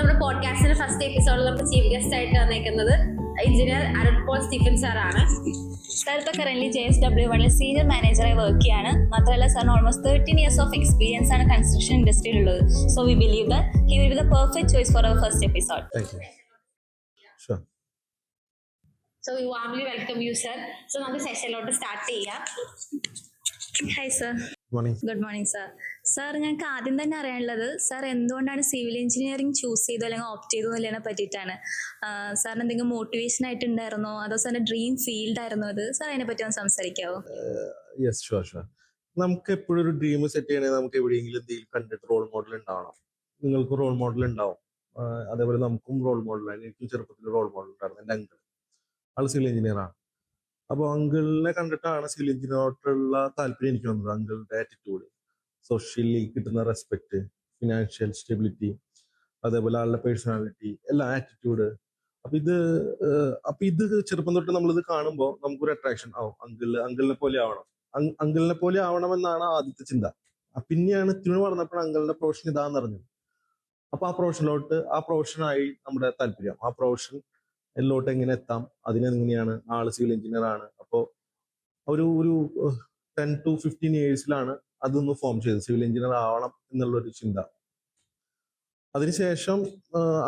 നമ്മുടെ പോഡ്കാസ്റ്റിന്റെ ഫസ്റ്റ് എപ്പിസോഡിൽ നമുക്ക് ചീഫ് ഗസ്റ്റ് ആയിട്ട് വന്നേക്കുന്നത് എഞ്ചിനീയർ അരുൺ പോൾ സ്റ്റീഫൻ സാറാണ്. സാർ ഇപ്പോൾ കറന്റ് JSW1 സീനിയർ മാനേജറായി വർക്ക് ചെയ്യാണ്. മാത്രമല്ല സാറിന് ഓൾമോസ്റ്റ് 13 years ഓഫ് എക്സ്പീരിയൻസ് ആണ് കൺസ്ട്രക്ഷൻ ഇൻഡസ്ട്രിയിലുള്ളത്. So we believe that he will be the perfect choice for our first episode. Sure. So we warmly welcome you sir. സോ നമുക്ക് സെഷനിലോട്ട് സ്റ്റാർട്ട് ചെയ്യാം. Hi sir. Morning. Good morning sir. Sir ഞങ്ങൾക്ക് ആദ്യം തന്നെ അറിയാനുള്ളത് സാർ എന്തുകൊണ്ടാണ് സിവിൽ എഞ്ചിനീയറിംഗ് ചൂസ് ചെയ്തോ അല്ലെങ്കിൽ ഓപ്റ്റ് ചെയ്തോ എന്നുള്ളതിനെ പറ്റിയിട്ടാണ്. സാറിന് എന്തെങ്കിലും മോട്ടിവേഷൻ ആയിട്ടുണ്ടായിരുന്നോ അതോ സാറിന്റെ ഡ്രീം ഫീൽഡ് ആയിരുന്നോ അത്? സാർ അതിനെ പറ്റി ഒന്ന് സംസാരിക്കാവോ? Yes, sure. നമുക്ക് എപ്പോഴും ഒരു ഡ്രീം സെറ്റ് ചെയ്യണമെങ്കിൽ നമുക്ക് എവിടെയെങ്കിലും എന്തെങ്കിലും കണ്ടിട്ട് റോൾ മോഡൽ ഉണ്ടാവണം. നിങ്ങൾക്ക് റോൾ മോഡൽ ഉണ്ടാവും. അതേപോലെ നമുക്കും റോൾ മോഡലാണ്. എനിക്കും ചെറുപ്പത്തിൽ റോൾ മോഡൽ ഉണ്ടായിരുന്നു. എൻ്റെ അങ്കിൾ, ആൾ സിവിൽ എഞ്ചിനീയറാണ്. അപ്പോൾ അങ്കിളിനെ കണ്ടിട്ടാണ് സിവിൽ എഞ്ചിനീയറോട്ടുള്ള താല്പര്യം എനിക്ക് വന്നത്. അങ്കിളുടെ ആറ്റിറ്റ്യൂഡ്, സോഷ്യലി കിട്ടുന്ന റെസ്പെക്ട്, ഫിനാൻഷ്യൽ സ്റ്റെബിലിറ്റി, അതേപോലെ ആളുടെ പേഴ്സണാലിറ്റി, എല്ലാ ആറ്റിറ്റ്യൂഡ്. അപ്പൊ ഇത് ചെറുപ്പം തൊട്ട് നമ്മളിത് കാണുമ്പോൾ നമുക്കൊരു അട്രാക്ഷൻ ആവും. അങ്കിളിനെ പോലെ ആവണം, അങ്കിളിനെ പോലെ ആവണമെന്നാണ് ആദ്യത്തെ ചിന്ത. പിന്നെയാണ് ഇത്തിരി വളർന്നപ്പോൾ അങ്കിളിന്റെ പ്രൊഫഷൻ ഇതാന്ന് അറിഞ്ഞത്. അപ്പൊ ആ പ്രൊഫഷനായി നമ്മുടെ താല്പര്യം. ആ പ്രൊഫഷൻ എല്ലോട്ട് എങ്ങനെ എത്താം, അതിനെങ്ങനെയാണ്. ആള് സിവിൽ എഞ്ചിനീയർ ആണ്. അപ്പോൾ ഒരു 10 to 15 yearsലാണ് അതൊന്ന് ഫോം ചെയ്തത്. സിവിൽ എഞ്ചിനീയർ ആവണം എന്നുള്ളൊരു ചിന്ത. അതിനുശേഷം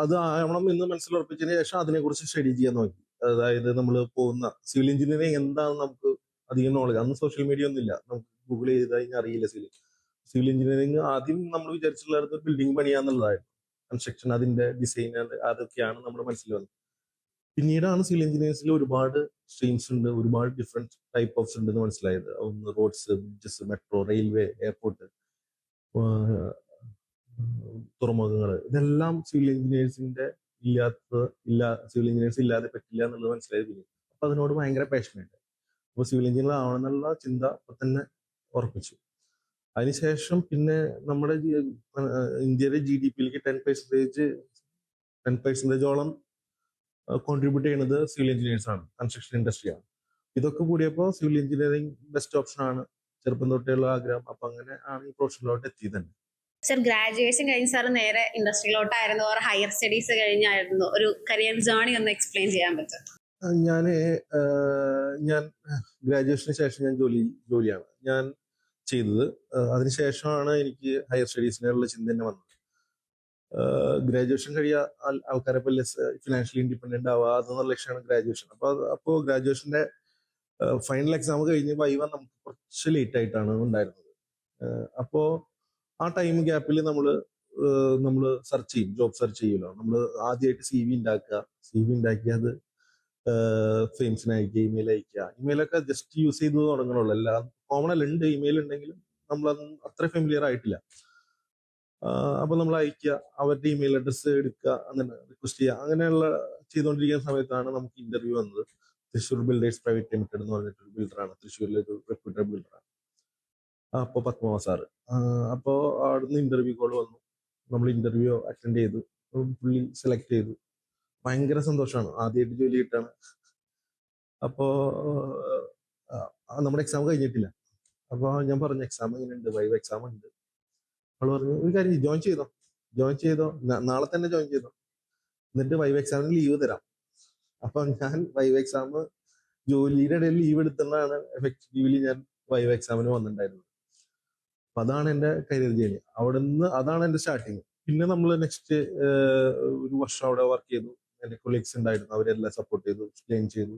അത് ആവണം എന്ന് മനസ്സിലുറപ്പിച്ചതിന് ശേഷം അതിനെക്കുറിച്ച് സ്റ്റഡി ചെയ്യാൻ നോക്കി. അതായത് നമ്മൾ പോകുന്ന സിവിൽ എഞ്ചിനീയറിംഗ് എന്താണെന്ന് നമുക്ക് അധികം നോളജ്, അന്ന് സോഷ്യൽ മീഡിയ ഒന്നും ഇല്ല, നമുക്ക് ഗൂഗിൾ ചെയ്ത് കഴിഞ്ഞാൽ അറിയില്ല. സിവിൽ എഞ്ചിനീയറിംഗ് ആദ്യം നമ്മൾ വിചാരിച്ചിട്ടുള്ളത് ബിൽഡിംഗ് പണിയാന്നുള്ളതായിരുന്നു. കൺസ്ട്രക്ഷൻ, അതിന്റെ ഡിസൈൻ, അതൊക്കെയാണ് നമ്മുടെ മനസ്സിൽ വന്നത്. പിന്നീടാണ് സിവിൽ എഞ്ചിനീയേഴ്സിൽ ഒരുപാട് സ്ട്രീംസ് ഉണ്ട്, ഒരുപാട് ഡിഫറെന്റ് ടൈപ്പ് ഓഫ്സ് ഉണ്ട് എന്ന് മനസ്സിലായത്. ഒന്ന് roads, bridges, metro, railway, airport, തുറമുഖങ്ങൾ, ഇതെല്ലാം സിവിൽ എഞ്ചിനീയേഴ്സിന്റെ സിവിൽ എഞ്ചിനീയേഴ്സ് ഇല്ലാതെ പറ്റില്ല എന്നുള്ളത് മനസ്സിലായത്. പിന്നെ അപ്പൊ അതിനോട് ഭയങ്കര പാഷനായിട്ട് അപ്പൊ സിവിൽ എഞ്ചിനീയർ ആവണമെന്നുള്ള ചിന്ത അപ്പൊ തന്നെ ഉറപ്പിച്ചു. അതിനുശേഷം പിന്നെ നമ്മുടെ ഇന്ത്യയുടെ GDP-യിലേക്ക് 10%ഓളം കോൺട്രിബ്യൂട്ട് ചെയ്യുന്നത് സിവിൽ എഞ്ചിനീയേഴ്സ് ആണ്, കൺസ്ട്രക്ഷൻ ഇൻഡസ്ട്രിയാണ്. ഇതൊക്കെ കൂടിയപ്പോൾ സിവിൽ എഞ്ചിനീയറിംഗ് ബെസ്റ്റ് ഓപ്ഷൻ ആണ്. ചെറുപ്പം തൊട്ടേയുള്ള ആഗ്രഹം. അപ്പൊ അങ്ങനെ ആണ് ഈ പ്രൊഫഷനിലോട്ട് എത്തിയത് തന്നെ. സർ ഗ്രാജുവേഷൻ കഴിഞ്ഞ് സാർ നേരെ ഇൻഡസ്ട്രിയിലോട്ടായിരുന്നു ഓർ ഹയർ സ്റ്റഡീസ് കഴിഞ്ഞായിരുന്നു? ഒരു കരിയർ ജേർണി ഒന്ന് എക്സ്പ്ലെയിൻ ചെയ്യാൻ പറ്റും? ഞാൻ ഗ്രാജുവേഷന് ശേഷം ഞാൻ ജോലിയാണ് ഞാൻ ചെയ്തത്. അതിനുശേഷമാണ് എനിക്ക് ഹയർ സ്റ്റഡീസിനുള്ള ചിന്ത തന്നെ വന്നത്. ഗ്രാജുവേഷൻ കഴിയാ ആൾക്കാരെ പോലെ ഫിനാൻഷ്യലി ഇൻഡിപെൻഡന്റ് ആവുക അതെന്നുള്ള ലക്ഷ്യമാണ് ഗ്രാജുവേഷൻ. അപ്പോ ഗ്രാജുവേഷന്റെ ഫൈനൽ എക്സാം കഴിഞ്ഞ് വൈവ നമുക്ക് കുറച്ച് ലേറ്റ് ആയിട്ടാണ് ഉണ്ടായിരുന്നത്. അപ്പോ ആ ടൈം ഗ്യാപ്പിൽ നമ്മള് സെർച്ച് ചെയ്യും, ജോബ് സെർച്ച് ചെയ്യുമല്ലോ. നമ്മൾ ആദ്യമായിട്ട് CV ഉണ്ടാക്കി അത് ഫ്രെയിംസിന് അയക്കുക, ഇമെയിൽ അയക്കുക. ഇമെയിലൊക്കെ ജസ്റ്റ് യൂസ് ചെയ്ത് തുടങ്ങണുള്ളൂ. എല്ലാം കോമൺ അല്ല, ഉണ്ട് ഇമെയിൽ ഉണ്ടെങ്കിലും നമ്മളത് അത്ര ഫെമിലിയർ ആയിട്ടില്ല. അപ്പൊ നമ്മൾ അയക്കുക, അവരുടെ ഇമെയിൽ അഡ്രസ്സ് എടുക്കുക, അങ്ങനെ റിക്വസ്റ്റ് ചെയ്യുക, അങ്ങനെയുള്ള ചെയ്തുകൊണ്ടിരിക്കുന്ന സമയത്താണ് നമുക്ക് ഇന്റർവ്യൂ വന്നത്. തൃശ്ശൂർ ബിൽഡേഴ്സ് പ്രൈവറ്റ് ലിമിറ്റഡ് എന്ന് പറഞ്ഞിട്ടൊരു ബിൽഡറാണ്, തൃശ്ശൂരിലെ ഒരു റെപ്യൂട്ടഡ് ബിൽഡറാണ്. അപ്പൊ പത്മനാഭ സാറ്. അപ്പോൾ അവിടുന്ന് ഇന്റർവ്യൂ കോൾ വന്നു. നമ്മൾ ഇന്റർവ്യൂ അറ്റൻഡ് ചെയ്തു, പുള്ളി സെലക്ട് ചെയ്തു. ഭയങ്കര സന്തോഷമാണ്, ആദ്യമായിട്ട് ജോലി കിട്ടാണ്. അപ്പോ നമ്മുടെ എക്സാം കഴിഞ്ഞിട്ടില്ല. അപ്പൊ ഞാൻ പറഞ്ഞു എക്സാം എങ്ങനെയുണ്ട്, വൈവ് എക്സാം ഉണ്ട്. അവള് പറഞ്ഞു ഒരു കാര്യം ജോയിൻ ചെയ്തോ, നാളെ തന്നെ ജോയിൻ ചെയ്തോ, എന്നിട്ട് വൈവ് എക്സാമിന് ലീവ് തരാം. അപ്പൊ ഞാൻ വൈവ് എക്സാം ജോലിയുടെ ഇടയിൽ ലീവ് എടുത്തുകൊണ്ടാണ് എഫക്റ്റീവ്ലി ഞാൻ വൈവ് എക്സാമിന് വന്നിട്ടുണ്ടായിരുന്നത്. അപ്പൊ അതാണ് എന്റെ കരിയർ ജേണി. അതാണ് എന്റെ സ്റ്റാർട്ടിങ്. പിന്നെ നമ്മൾ നെക്സ്റ്റ് ഒരു വർഷം അവിടെ വർക്ക് ചെയ്തു. എന്റെ കൊളീഗ്സ് ഉണ്ടായിരുന്നു, അവരെല്ലാം സപ്പോർട്ട് ചെയ്തു, എക്സ്പ്ലെയിൻ ചെയ്തു.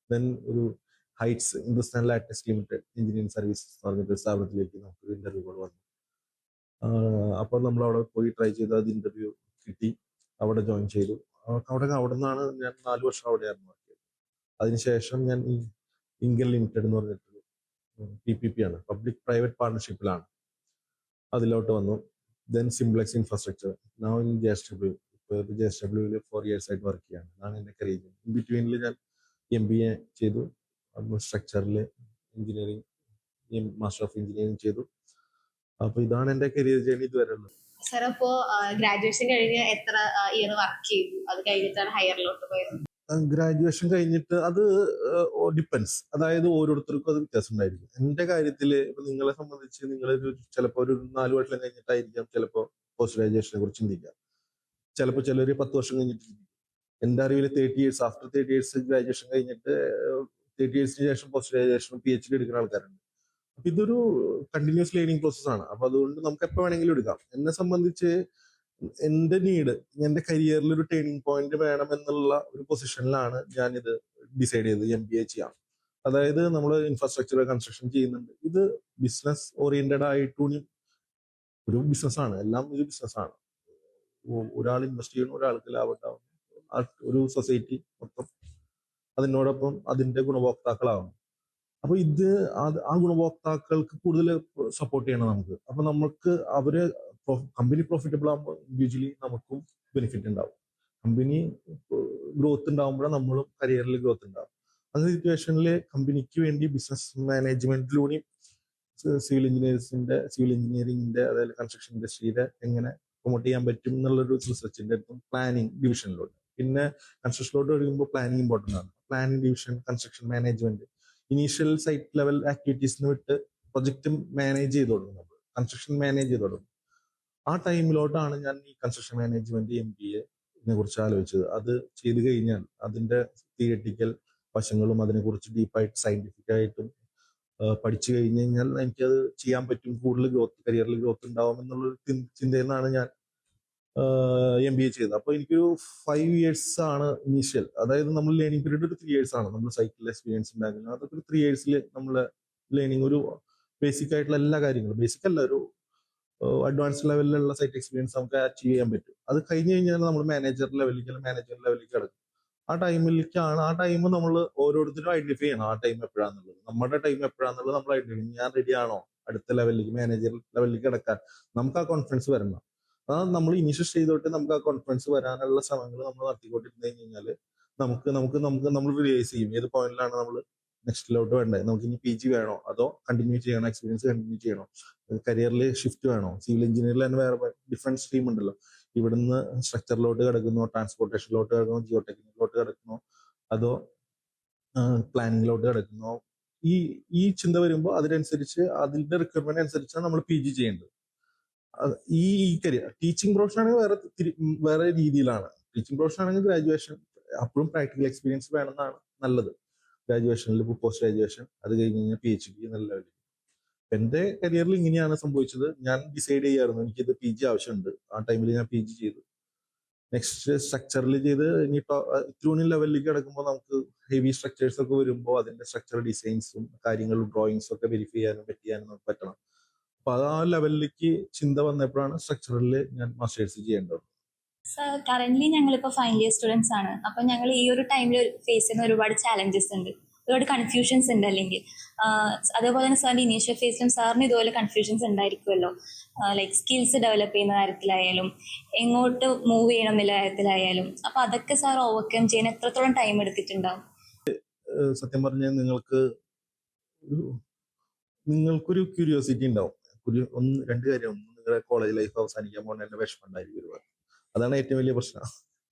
ദെൻ ഒരു heights Hindustan latest limited engineering service എന്ന് പറഞ്ഞിട്ട് സ്ഥാപനത്തിലേക്ക് നമുക്ക് ഇന്റർവ്യൂ കോൾ വന്നു. അപ്പോൾ നമ്മൾ അവിടെ പോയി ട്രൈ ചെയ്തു, അത് ഇന്റർവ്യൂ കിട്ടി, അവിടെ ജോയിൻ ചെയ്തു. അവിടെ നിന്നാണ് ഞാൻ 4 വർഷം അവിടെയായിരുന്നു വർക്ക് ചെയ്തത്. അതിനുശേഷം ഞാൻ ഈ ഇൻഗൽ ലിമിറ്റഡ് എന്ന് പറഞ്ഞിട്ടൊരു PPP ആണ്, പബ്ലിക് പ്രൈവറ്റ് പാർട്ണർഷിപ്പിലാണ്, അതിലോട്ട് വന്നു. Then simplex infrastructure, now in JSW. ഇപ്പോൾ JSW 4 years ആയിട്ട് വർക്ക് ചെയ്യാണ്. അതാണ് എൻ്റെ കരിയർ. ഇൻ ബിറ്റ്വീനിൽ ഞാൻ MBA ചെയ്തു, സ്ട്രക്ചറിൽ എഞ്ചിനീയറിംഗ്, മാസ്റ്റർ ഓഫ് എഞ്ചിനീയറിംഗ് ചെയ്തു. അപ്പൊ ഇതാണ് എന്റെ കരിയർ ജേണി ഇതുവരെ ഉള്ളത്. സാർ അപ്പോ ഗ്രാജുവേഷൻ കഴിഞ്ഞ് എത്ര ഇയർ വർക്ക് ചെയ്തു? അത് കഴിഞ്ഞിട്ടാണ് ഹയറിലോട്ട് പോയത്? ഗ്രാജുവേഷൻ കഴിഞ്ഞിട്ട് അത് ഡിപ്പെൻസ്, അതായത് ഓരോരുത്തർക്കും അത് വ്യത്യാസം ഉണ്ടായിരിക്കും. എന്റെ കാര്യത്തില് ഇപ്പൊ നിങ്ങളെ സംബന്ധിച്ച് നിങ്ങൾ ചിലപ്പോൾ ഒരു 4 വർഷം കഴിഞ്ഞിട്ടായിരിക്കാം ചിലപ്പോൾ പോസ്റ്റ് ഗ്രാജുവേഷനെ കുറിച്ച് ചിന്തിക്കുക. ചിലപ്പോൾ ചിലർ 10 വർഷം കഴിഞ്ഞിട്ട്. എൻ്റെ അറിവിൽ 30 ഇയേഴ്സ്, ആഫ്റ്റർ 30 ഇയേഴ്സ് ഗ്രാജുവേഷൻ കഴിഞ്ഞിട്ട് 30 ഇയേഴ്സിന് ശേഷം പോസ്റ്റ് ഗ്രാജുവേഷനും PhD എടുക്കുന്ന ആൾക്കാരുണ്ട്. അപ്പൊ ഇതൊരു കണ്ടിന്യൂസ് ലേണിംഗ് പ്രോസസ് ആണ്. അപ്പൊ അതുകൊണ്ട് നമുക്ക് എപ്പോൾ വേണമെങ്കിലും എടുക്കാം. എന്നെ സംബന്ധിച്ച് എന്റെ നീഡ്, എന്റെ കരിയറിൽ ഒരു ടേണിംഗ് പോയിന്റ് വേണം എന്നുള്ള ഒരു പൊസിഷനിലാണ് ഞാനിത് ഡിസൈഡ് ചെയ്തത് MBA ചെയ്യാം. അതായത് നമ്മൾ ഇൻഫ്രാസ്ട്രക്ചർ കൺസ്ട്രക്ഷൻ ചെയ്യുന്നുണ്ട്. ഇത് ബിസിനസ് ഓറിയന്റഡ് ആയിട്ടും ഒരു ബിസിനസ്സാണ്, എല്ലാം ഒരു ബിസിനസ്സാണ്. ഒരാൾ ഇൻവെസ്റ്റ് ചെയ്യണം, ഒരാൾക്ക് ലാഭം ഉണ്ടാവും, ഒരു സൊസൈറ്റി മൊത്തം അതിനോടൊപ്പം അതിന്റെ ഗുണഭോക്താക്കളാവും. അപ്പൊ ഇത് ആ ഗുണഭോക്താക്കൾക്ക് കൂടുതൽ സപ്പോർട്ട് ചെയ്യണം നമുക്ക്. അപ്പൊ നമുക്ക് അവര് കമ്പനി പ്രോഫിറ്റബിൾ ആകുമ്പോൾ ഇൻഡിവിജ്വലി നമുക്കും ബെനിഫിറ്റ് ഉണ്ടാവും. കമ്പനി ഗ്രോത്ത് ഉണ്ടാകുമ്പോഴാണ് നമ്മളും കരിയറിൽ ഗ്രോത്ത് ഉണ്ടാവും. അങ്ങനെ സിറ്റുവേഷനിൽ കമ്പനിക്ക് വേണ്ടി ബിസിനസ് മാനേജ്മെന്റിലൂടെയും സിവിൽ എഞ്ചിനീയറിംഗിന്റെ അതായത് കൺസ്ട്രക്ഷൻ ഇൻഡസ്ട്രിയുടെ എങ്ങനെ പ്രൊമോട്ട് ചെയ്യാൻ പറ്റും എന്നുള്ളൊരു റിസർച്ചിന്റെ അടുത്തും പ്ലാനിങ് ഡിവിഷനിലോട്ട്. പിന്നെ കൺസ്ട്രക്ഷനിലോട്ട് വരുമ്പോൾ പ്ലാനിങ് ഇമ്പോർട്ടൻ്റ് ആണ്. Planning division, construction management, initial site level ആക്ടിവിറ്റീസിന് വിട്ട് പ്രൊജക്ട് മാനേജ് ചെയ്ത് തുടങ്ങും, കൺസ്ട്രക്ഷൻ മാനേജ് ചെയ്ത് തുടങ്ങും. ആ ടൈമിലോട്ടാണ് ഞാൻ ഈ കൺസ്ട്രക്ഷൻ മാനേജ്മെന്റ് MBA കുറിച്ച് ആലോചിച്ചത്. അത് ചെയ്തു കഴിഞ്ഞാൽ അതിന്റെ തിയറിറ്റിക്കൽ വശങ്ങളും അതിനെക്കുറിച്ച് ഡീപ്പായിട്ട് സയന്റിഫിക് ആയിട്ടും പഠിച്ചു കഴിഞ്ഞു കഴിഞ്ഞാൽ എനിക്കത് ചെയ്യാൻ പറ്റും, കൂടുതൽ ഗ്രോത്ത്, കരിയറിൽ ഗ്രോത്ത് ഉണ്ടാവും എന്നുള്ളൊരു ചിന്തയിൽ നിന്നാണ് ഞാൻ MBA ചെയ്തത്. അപ്പോൾ എനിക്കൊരു 5 ഇയേഴ്സ് ആണ് ഇനീഷ്യൽ. അതായത് നമ്മൾ ലേണിംഗ് പീരീഡ് ഒരു 3 ഇയേഴ്സ് ആണ്. നമ്മൾ സൈക്കിൾ എക്സ്പീരിയൻസ് ഉണ്ടാക്കുന്നത് അതൊക്കെ ഒരു 3 ഇയേഴ്സിൽ നമ്മൾ ലേണിംഗ് ഒരു ബേസിക് ആയിട്ടുള്ള എല്ലാ കാര്യങ്ങളും, ബേസിക് അല്ല, ഒരു അഡ്വാൻസ് ലെവലിലുള്ള സൈറ്റ് എക്സ്പീരിയൻസ് നമുക്ക് അച്ചീവ് ചെയ്യാൻ പറ്റും. അത് കഴിഞ്ഞ് കഴിഞ്ഞാൽ നമ്മൾ മാനേജർ ലെവലിലേക്ക് കിടക്കും. ആ ടൈം നമ്മൾ ഓരോരുത്തരും ഐഡന്റിഫൈ ചെയ്യണം. ആ ടൈം എപ്പോഴാന്നുള്ളത്, നമ്മുടെ ടൈം എപ്പോഴാന്നുള്ളത് നമ്മൾ ഐഡന്റിഫൈ ചെയ്യണം. ഞാൻ റെഡി ആണോ അടുത്ത ലെവലിലേക്ക്, മാനേജർ ലെവലിലേക്ക് കിടക്കാൻ? നമുക്ക് ആ കോൺഫിഡൻസ് വരണം. നമ്മൾ ഇനീഷ്യൽ ചെയ്തോട്ട് നമുക്ക് ആ കോൺഫിഡൻസ് വരാനുള്ള ശ്രമങ്ങൾ നമ്മൾ നടത്തിക്കൊണ്ടിരുന്നു കഴിഞ്ഞാൽ നമ്മൾ റിയലൈസ് ചെയ്യും ഏത് പോയിന്റിലാണ് നമ്മൾ നെക്സ്റ്റിലോട്ട് വേണ്ടത്. നമുക്ക് ഇനി PG വേണോ, അതോ കണ്ടിന്യൂ ചെയ്യണോ, എക്സ്പീരിയൻസ് കണ്ടിന്യൂ ചെയ്യണോ, കരിയറിൽ ഷിഫ്റ്റ് വേണോ. സിവിൽ എഞ്ചിനീയറിൽ തന്നെ വേറെ ഡിഫറെന്റ് സ്ട്രീം ഉണ്ടല്ലോ. ഇവിടുന്ന് സ്ട്രക്ചറിലോട്ട് കിടക്കുന്നോ, ട്രാൻസ്പോർട്ടേഷനിലോട്ട് കിടക്കുന്നോ, ജിയോ ടെക്നിക്കിലോട്ട് കിടക്കുന്നോ, അതോ പ്ലാനിങ്ങിലോട്ട് കിടക്കുന്നോ. ഈ ചിന്ത വരുമ്പോൾ അതിനനുസരിച്ച് അതിന്റെ റിക്വയർമെന്റ് അനുസരിച്ചാണ് നമ്മൾ PG ചെയ്യേണ്ടത്. ഈ കരിയർ ടീച്ചിങ് പ്രൊഫഷൻ ആണെങ്കിൽ വേറെ രീതിയിലാണ്. ടീച്ചിങ് പ്രൊഫഷൻ ആണെങ്കിൽ ഗ്രാജുവേഷൻ, അപ്പോഴും പ്രാക്ടിക്കൽ എക്സ്പീരിയൻസ് വേണമെന്നാണ് നല്ലത്. ഗ്രാജുവേഷനിൽ പോസ്റ്റ് ഗ്രാജുവേഷൻ, അത് കഴിഞ്ഞ് കഴിഞ്ഞാൽ PhD എന്നുള്ള ലെവലിൽ. എന്റെ കരിയറിൽ ഇങ്ങനെയാണ് സംഭവിച്ചത്. ഞാൻ ഡിസൈഡ് ചെയ്യായിരുന്നു എനിക്കിത് PG ആവശ്യമുണ്ട്. ആ ടൈമിൽ ഞാൻ PG ചെയ്തു. നെക്സ്റ്റ് സ്ട്രക്ചറിൽ ചെയ്ത് ഇനി ഇത്രൂണി ലെവലിലേക്ക് കിടക്കുമ്പോൾ നമുക്ക് ഹെവി സ്ട്രക്ചേഴ്സ് ഒക്കെ വരുമ്പോൾ അതിന്റെ സ്ട്രക്ചർ ഡിസൈൻസും കാര്യങ്ങളും ഡ്രോയിങ്സും ഒക്കെ വെരിഫൈ ചെയ്യാനും നമുക്ക് പറ്റണം. അപ്പൊ ആ ലെവലിലേക്ക് ചിന്ത വന്നപ്പോഴാണ് സ്ട്രക്ചറിൽ ഞാൻ മാസ്റ്റേഴ്സ് ചെയ്യേണ്ടത്. സർ കറന്റ് ഞങ്ങളിപ്പോൾ ഫൈനൽ ഇയർ സ്റ്റുഡൻസ് ആണ്. അപ്പം ഞങ്ങൾ ഈ ഒരു ടൈമിൽ ഫേസ് ചെയ്യുന്ന ഒരുപാട് ചാലഞ്ചസ് ഉണ്ട്, ഒരുപാട് കൺഫ്യൂഷൻസ് ഉണ്ട്. അല്ലെങ്കിൽ അതേപോലെ തന്നെ സാറിന്റെ ഇനീഷ്യൽ ഫേസിലും സാറിന് ഇതുപോലെ കൺഫ്യൂഷൻസ് ഉണ്ടായിരിക്കുമല്ലോ. ലൈക്ക് സ്കിൽസ് ഡെവലപ്പ് ചെയ്യുന്ന കാര്യത്തിലായാലും എങ്ങോട്ട് മൂവ് ചെയ്യണം എന്നുള്ള കാര്യത്തിലായാലും. അപ്പൊ അതൊക്കെ സാർ ഓവർകം ചെയ്യാൻ എത്രത്തോളം ടൈം എടുത്തിട്ടുണ്ടാവും? സത്യം പറഞ്ഞാൽ നിങ്ങൾക്കൊരു ക്യൂരിയോസിറ്റി ഉണ്ടാവും. രണ്ട് കാര്യം. ഒന്ന്, നിങ്ങളുടെ കോളേജ് ലൈഫ് അവസാനിക്കാൻ പോകുന്നതിന്റെ വിഷമം ഉണ്ടായിരിക്കും ഒരുപാട്. അതാണ് ഏറ്റവും വലിയ പ്രശ്നം.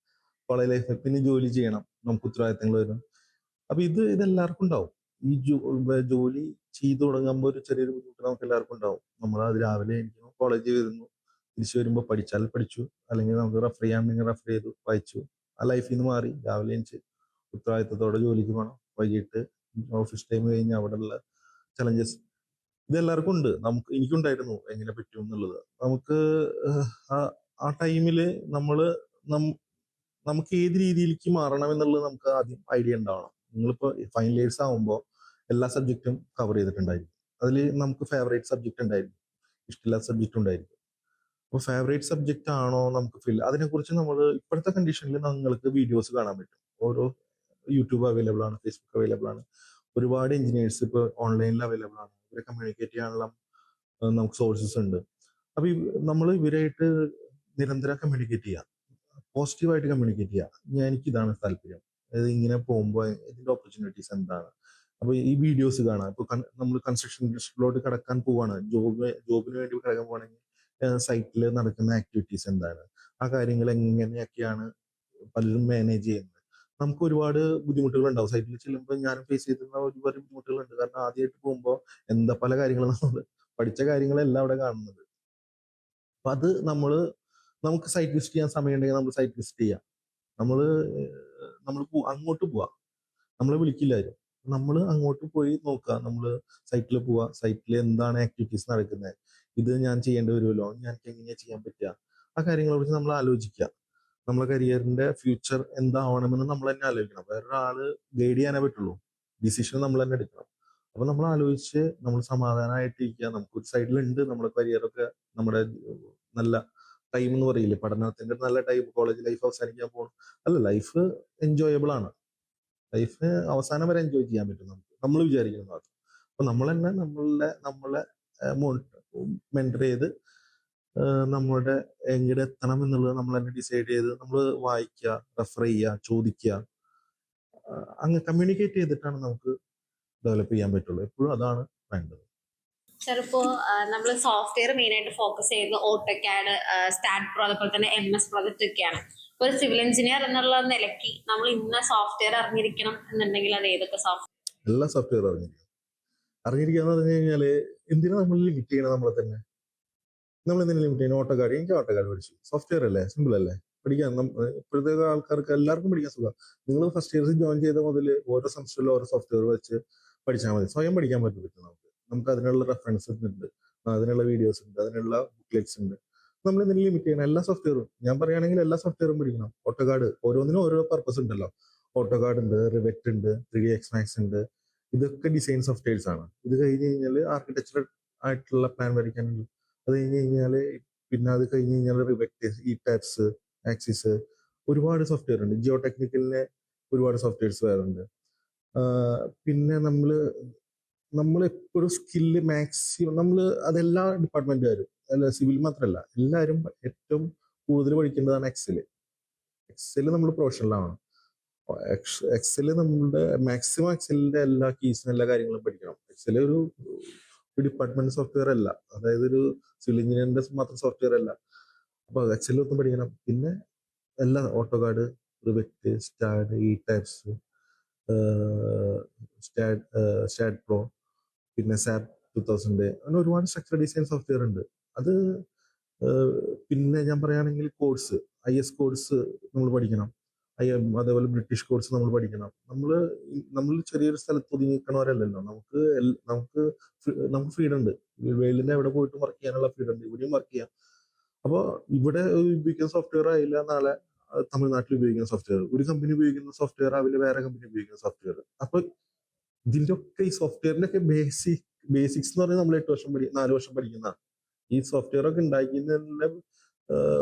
കോളേജ് ലൈഫ്, പിന്നെ ജോലി ചെയ്യണം, നമുക്ക് ഉത്തരവാദിത്തങ്ങൾ വരും. അപ്പൊ ഇതെല്ലാവർക്കും ഉണ്ടാവും. ഈ ജോലി ചെയ്തു തുടങ്ങുമ്പോൾ ഒരു ചെറിയൊരു ബുദ്ധിമുട്ട് നമുക്ക് എല്ലാവർക്കും ഉണ്ടാവും. നമ്മൾ അത് രാവിലെ എനിക്ക് കോളേജിൽ വരുന്നു, തിരിച്ചു വരുമ്പോൾ പഠിച്ചാൽ പഠിച്ചു, അല്ലെങ്കിൽ നമുക്ക് റെഫർ ചെയ്യാമെങ്കിൽ റെഫർ ചെയ്തു വായിച്ചു. ആ ലൈഫിൽ നിന്ന് മാറി രാവിലെ എനിക്ക് ഉത്തരവാദിത്തത്തോടെ ജോലിക്ക് പോകണം. വൈകിട്ട് ഓഫീസ് ടൈം കഴിഞ്ഞ് അവിടെയുള്ള ചലഞ്ചസ് ഇതെല്ലാവർക്കും ഉണ്ട്. എനിക്കുണ്ടായിരുന്നു എങ്ങനെ പറ്റും എന്നുള്ളത്. നമുക്ക് ആ ടൈമില് നമുക്ക് ഏത് രീതിയിലേക്ക് മാറണം എന്നുള്ളത് നമുക്ക് ആദ്യം ഐഡിയ ഉണ്ടാവണം. നിങ്ങളിപ്പോ ഫൈനൽ ഇയേഴ്സ് ആകുമ്പോൾ എല്ലാ സബ്ജക്റ്റും കവർ ചെയ്തിട്ടുണ്ടായിരിക്കും. അതിൽ നമുക്ക് ഫേവറേറ്റ് സബ്ജക്റ്റ് ഉണ്ടായിരിക്കും, ഇഷ്ടമില്ലാത്ത സബ്ജക്റ്റ് ഉണ്ടായിരിക്കും. അപ്പോൾ ഫേവറേറ്റ് സബ്ജക്റ്റ് ആണോ നമുക്ക് അതിനെക്കുറിച്ച് നമ്മൾ ഇപ്പോഴത്തെ കണ്ടീഷനിൽ നിങ്ങൾക്ക് വീഡിയോസ് കാണാൻ പറ്റും. ഓരോ യൂട്യൂബ് അവൈലബിൾ ആണ്, ഫേസ്ബുക്ക് അവൈലബിൾ ആണ്, ഒരുപാട് എഞ്ചിനീയേഴ്സ് ഇപ്പോൾ ഓൺലൈനിൽ അവൈലബിൾ ആണ്. ഇവരെ കമ്മ്യൂണിക്കേറ്റ് ചെയ്യാനുള്ള നമുക്ക് സോഴ്സസ് ഉണ്ട്. അപ്പൊ നമ്മൾ ഇവരായിട്ട് നിരന്തരം കമ്മ്യൂണിക്കേറ്റ് ചെയ്യാം, പോസിറ്റീവായിട്ട് കമ്മ്യൂണിക്കേറ്റ് ചെയ്യാം. എനിക്കിതാണ് താല്പര്യം, അതായത് ഇങ്ങനെ പോകുമ്പോൾ ഇതിന്റെ ഓപ്പർച്യൂണിറ്റീസ് എന്താണ്. അപ്പൊ ഈ വീഡിയോസ് കാണാം. ഇപ്പൊ നമ്മൾ കൺസ്ട്രക്ഷൻ ഇൻഡസ്ട്രിയിലോട്ട് കിടക്കാൻ പോവാണ്, ജോബിന് വേണ്ടി കിടക്കാൻ പോവാണെങ്കിൽ സൈറ്റിൽ നടക്കുന്ന ആക്ടിവിറ്റീസ് എന്താണ്, ആ കാര്യങ്ങൾ എങ്ങനെയൊക്കെയാണ് പലരും മാനേജ് ചെയ്യുന്നത്. നമുക്ക് ഒരുപാട് ബുദ്ധിമുട്ടുകൾ ഉണ്ടാവും. സൈറ്റിൽ ചെല്ലുമ്പോൾ ഞാനും ഫേസ് ചെയ്തിരുന്ന ഒരുപാട് ബുദ്ധിമുട്ടുകളുണ്ട്. കാരണം ആദ്യമായിട്ട് പോകുമ്പോൾ പല കാര്യങ്ങളും നമ്മൾ പഠിച്ച കാര്യങ്ങളെല്ലാം അവിടെ കാണുന്നത്. അപ്പൊ അത് നമുക്ക് സൈറ്റ് വിസിറ്റ് ചെയ്യാൻ സമയം ഉണ്ടെങ്കിൽ നമ്മൾ സൈറ്റ് വിസിറ്റ് ചെയ്യാം. നമ്മൾ നമ്മൾ അങ്ങോട്ട് പോവാ, നമ്മളെ വിളിക്കില്ലായിരുന്നു. നമ്മൾ അങ്ങോട്ട് പോയി നോക്കുക, നമ്മൾ സൈറ്റിൽ പോവുക, സൈറ്റിൽ എന്താണ് ആക്ടിവിറ്റീസ് നടക്കുന്നത്, ഇത് ഞാൻ ചെയ്യേണ്ടി വരുമല്ലോ, എനിക്ക് എങ്ങനെയാ ചെയ്യാൻ പറ്റുക, ആ കാര്യങ്ങളെ കുറിച്ച് നമ്മൾ ആലോചിക്കുക. നമ്മളെ കരിയറിന്റെ ഫ്യൂച്ചർ എന്താവണമെന്ന് നമ്മൾ തന്നെ ആലോചിക്കണം. വേറൊരാള് ഗൈഡ് ചെയ്യാനേ പറ്റുള്ളൂ, ഡിസിഷൻ നമ്മൾ തന്നെ എടുക്കണം. അപ്പൊ നമ്മൾ ആലോചിച്ച് നമ്മൾ സമാധാനമായിട്ടിരിക്കുക. നമുക്കൊരു സൈഡിലുണ്ട് നമ്മുടെ കരിയറൊക്കെ, നമ്മുടെ നല്ല ടൈം എന്ന് പറയില്ലേ, പഠനത്തിന്റെ നല്ല ടൈം, കോളേജ് ലൈഫ് അവസാനിക്കാൻ പോകണം. അല്ല, ലൈഫ് എൻജോയബിൾ ആണ്. ലൈഫ് അവസാനം വരെ എൻജോയ് ചെയ്യാൻ പറ്റും നമുക്ക്, നമ്മൾ വിചാരിക്കുന്നത് മാത്രം. അപ്പൊ നമ്മൾ തന്നെ നമ്മളെ മെന്റർ ചെയ്ത് നമ്മുടെ എങ്ങടെ എത്തണം എന്നുള്ളത് നമ്മൾ തന്നെ ഡിസൈഡ് ചെയ്ത് നമ്മൾ വായിക്കുക, റെഫർ ചെയ്യുക, ചോദിക്കുക, അങ്ങ് കമ്മ്യൂണിക്കേറ്റ് ചെയ്തിട്ടാണ് നമുക്ക് ഡെവലപ്പ് ചെയ്യാൻ പറ്റുള്ളൂ. എപ്പോഴും അതാണ് വേണ്ടത്. ചിലപ്പോ നമ്മൾ സോഫ്റ്റ്വെയർ മെയിൻ ആയിട്ട് ഫോക്കസ് ചെയ്യുന്നത് ഓട്ടോകാഡ്, സ്റ്റാറ്റ് പ്രോ, അതുപോലെ തന്നെ MS പ്രോജക്റ്റ് ഒക്കെയാണ്. ഒരു സിവിൽ എഞ്ചിനീയർ എന്നുള്ള നിലയ്ക്ക് നമ്മൾ ഇന്ന സോഫ്റ്റ്വെയർ അറിഞ്ഞിരിക്കണം എന്നുണ്ടെങ്കിൽ അത് ഏതൊക്കെ സോഫ്റ്റ്വെയർ? എല്ലാ സോഫ്റ്റ്വെയർ അറിഞ്ഞിരിക്കുക എന്ന് പറഞ്ഞു കഴിഞ്ഞാല് എന്തിനാ നമ്മൾ ലിമിറ്റ് ചെയ്യണം നമ്മളെ തന്നെ? നമ്മൾ എന്തിനാ ലിമിറ്റ് ചെയ്യണം? ഓട്ടോകാഡ്, എനിക്ക് ഓട്ടോകാഡ് പഠിച്ചു, സോഫ്റ്റ്വെയർ അല്ലേ, സിമ്പിൾ അല്ലേ പഠിക്കാൻ. ഇപ്പോഴത്തെ ആൾക്കാർക്ക് എല്ലാവർക്കും പഠിക്കാൻ സുഖം. നിങ്ങൾ ഫസ്റ്റ് ഇയർ ജോയിൻ ചെയ്ത മുതൽ ഓരോ സെമസ്റ്ററിലും ഓരോ സോഫ്റ്റ്വെയർ വെച്ച് പഠിച്ചാൽ മതി. സ്വയം പഠിക്കാൻ പറ്റും നമുക്ക് അതിനുള്ള റെഫറൻസസ് ഉണ്ട്, അതിനുള്ള വീഡിയോസ് ഉണ്ട്, അതിനുള്ള ബുക്ക്ലെറ്റ്സ് ഉണ്ട്. നമ്മൾ എന്തിനും ലിമിറ്റ് ചെയ്യണം? എല്ലാ സോഫ്റ്റ്വെയറും, ഞാൻ പറയുകയാണെങ്കിൽ എല്ലാ സോഫ്റ്റ്വെയറും പഠിക്കണം. ഓട്ടോകാഡ് ഓരോന്നിനും ഓരോ പർപ്പസ് ഉണ്ടല്ലോ. ഓട്ടോകാഡ് ഉണ്ട്, റിവെറ്റ് ഉണ്ട്, 3D Max ഉണ്ട്. ഇതൊക്കെ ഡിസൈൻ സോഫ്റ്റ്വെയർസ് ആണ്. ഇത് കഴിഞ്ഞ് കഴിഞ്ഞാൽ ആർക്കിടെക്ചറൽ ആയിട്ടുള്ള പ്ലാൻ വരയ്ക്കാനുണ്ട്. അത് കഴിഞ്ഞ് കഴിഞ്ഞാൽ പിന്നെ അത് കഴിഞ്ഞ് കഴിഞ്ഞാൽ റിവെറ്റ്, ടാപ്സ്, ആക്സിസ്, ഒരുപാട് സോഫ്റ്റ്വെയർ ഉണ്ട്. ജിയോ ടെക്നിക്കലിന് ഒരുപാട് സോഫ്റ്റ്വെയർസ് വേറെ ഉണ്ട്. പിന്നെ നമ്മൾ എപ്പോഴും സ്കില്ല് മാക്സിമം നമ്മൾ അതെല്ലാ ഡിപ്പാർട്ട്മെന്റുകാരും, അല്ല സിവിൽ മാത്രമല്ല, എല്ലാവരും ഏറ്റവും കൂടുതൽ പഠിക്കേണ്ടതാണ് എക്സൽ നമ്മൾ പ്രൊഫഷണലാണ്. എക്സൽ നമ്മളുടെ മാക്സിമം എക്സലിന്റെ എല്ലാ കീസും എല്ലാ കാര്യങ്ങളും പഠിക്കണം. എക്സൽ ഒരു ഡിപ്പാർട്ട്മെന്റ് സോഫ്റ്റ്വെയർ അല്ല, അതായത് ഒരു സിവിൽ എഞ്ചിനീയറിന്റെ മാത്രം സോഫ്റ്റ്വെയർ അല്ല. അപ്പൊ എക്സലൊന്നും പഠിക്കണം. പിന്നെ എല്ലാ AutoCAD, rivet, STAAD, taps, STAAD pro, പിന്നെ സാപ്പ് 2000, അങ്ങനെ ഒരുപാട് സ്ട്രക്ചർ ഡിസൈൻ സോഫ്റ്റ്വെയർ ഉണ്ട്. അത് പിന്നെ ഞാൻ പറയുകയാണെങ്കിൽ കോഴ്സ്, IS കോഴ്സ് നമ്മൾ പഠിക്കണം. അതേപോലെ ബ്രിട്ടീഷ് കോഴ്സ് നമ്മൾ പഠിക്കണം. നമ്മൾ ചെറിയൊരു സ്ഥലത്ത് ഒതുങ്ങി നിൽക്കണവരല്ലല്ലോ. നമുക്ക് ഫ്രീഡം ഉണ്ട്. വേൾഡിന്റെ എവിടെ പോയിട്ടും വർക്ക് ചെയ്യാനുള്ള ഫ്രീഡം ഉണ്ട്. ഇവിടെയും വർക്ക് ചെയ്യാം. അപ്പോൾ ഇവിടെ ഉപയോഗിക്കുന്ന സോഫ്റ്റ്വെയർ ആയില്ല നാളെ തമിഴ്നാട്ടിൽ ഉപയോഗിക്കുന്ന സോഫ്റ്റ്വെയർ, ഒരു കമ്പനി ഉപയോഗിക്കുന്ന സോഫ്റ്റ്വെയർ ആവില്ല വേറെ കമ്പനി ഉപയോഗിക്കുന്ന സോഫ്റ്റ്വെയർ. അപ്പൊ ഇതിന്റെ ഒക്കെ ഈ സോഫ്റ്റ്വെയറിന്റെ ഒക്കെ ബേസിക്സ് എന്ന് പറഞ്ഞാൽ നമ്മൾ 4 വർഷം പഠിക്കുന്ന ഈ സോഫ്റ്റ്വെയർ ഒക്കെ ഉണ്ടാക്കിയതിന്റെ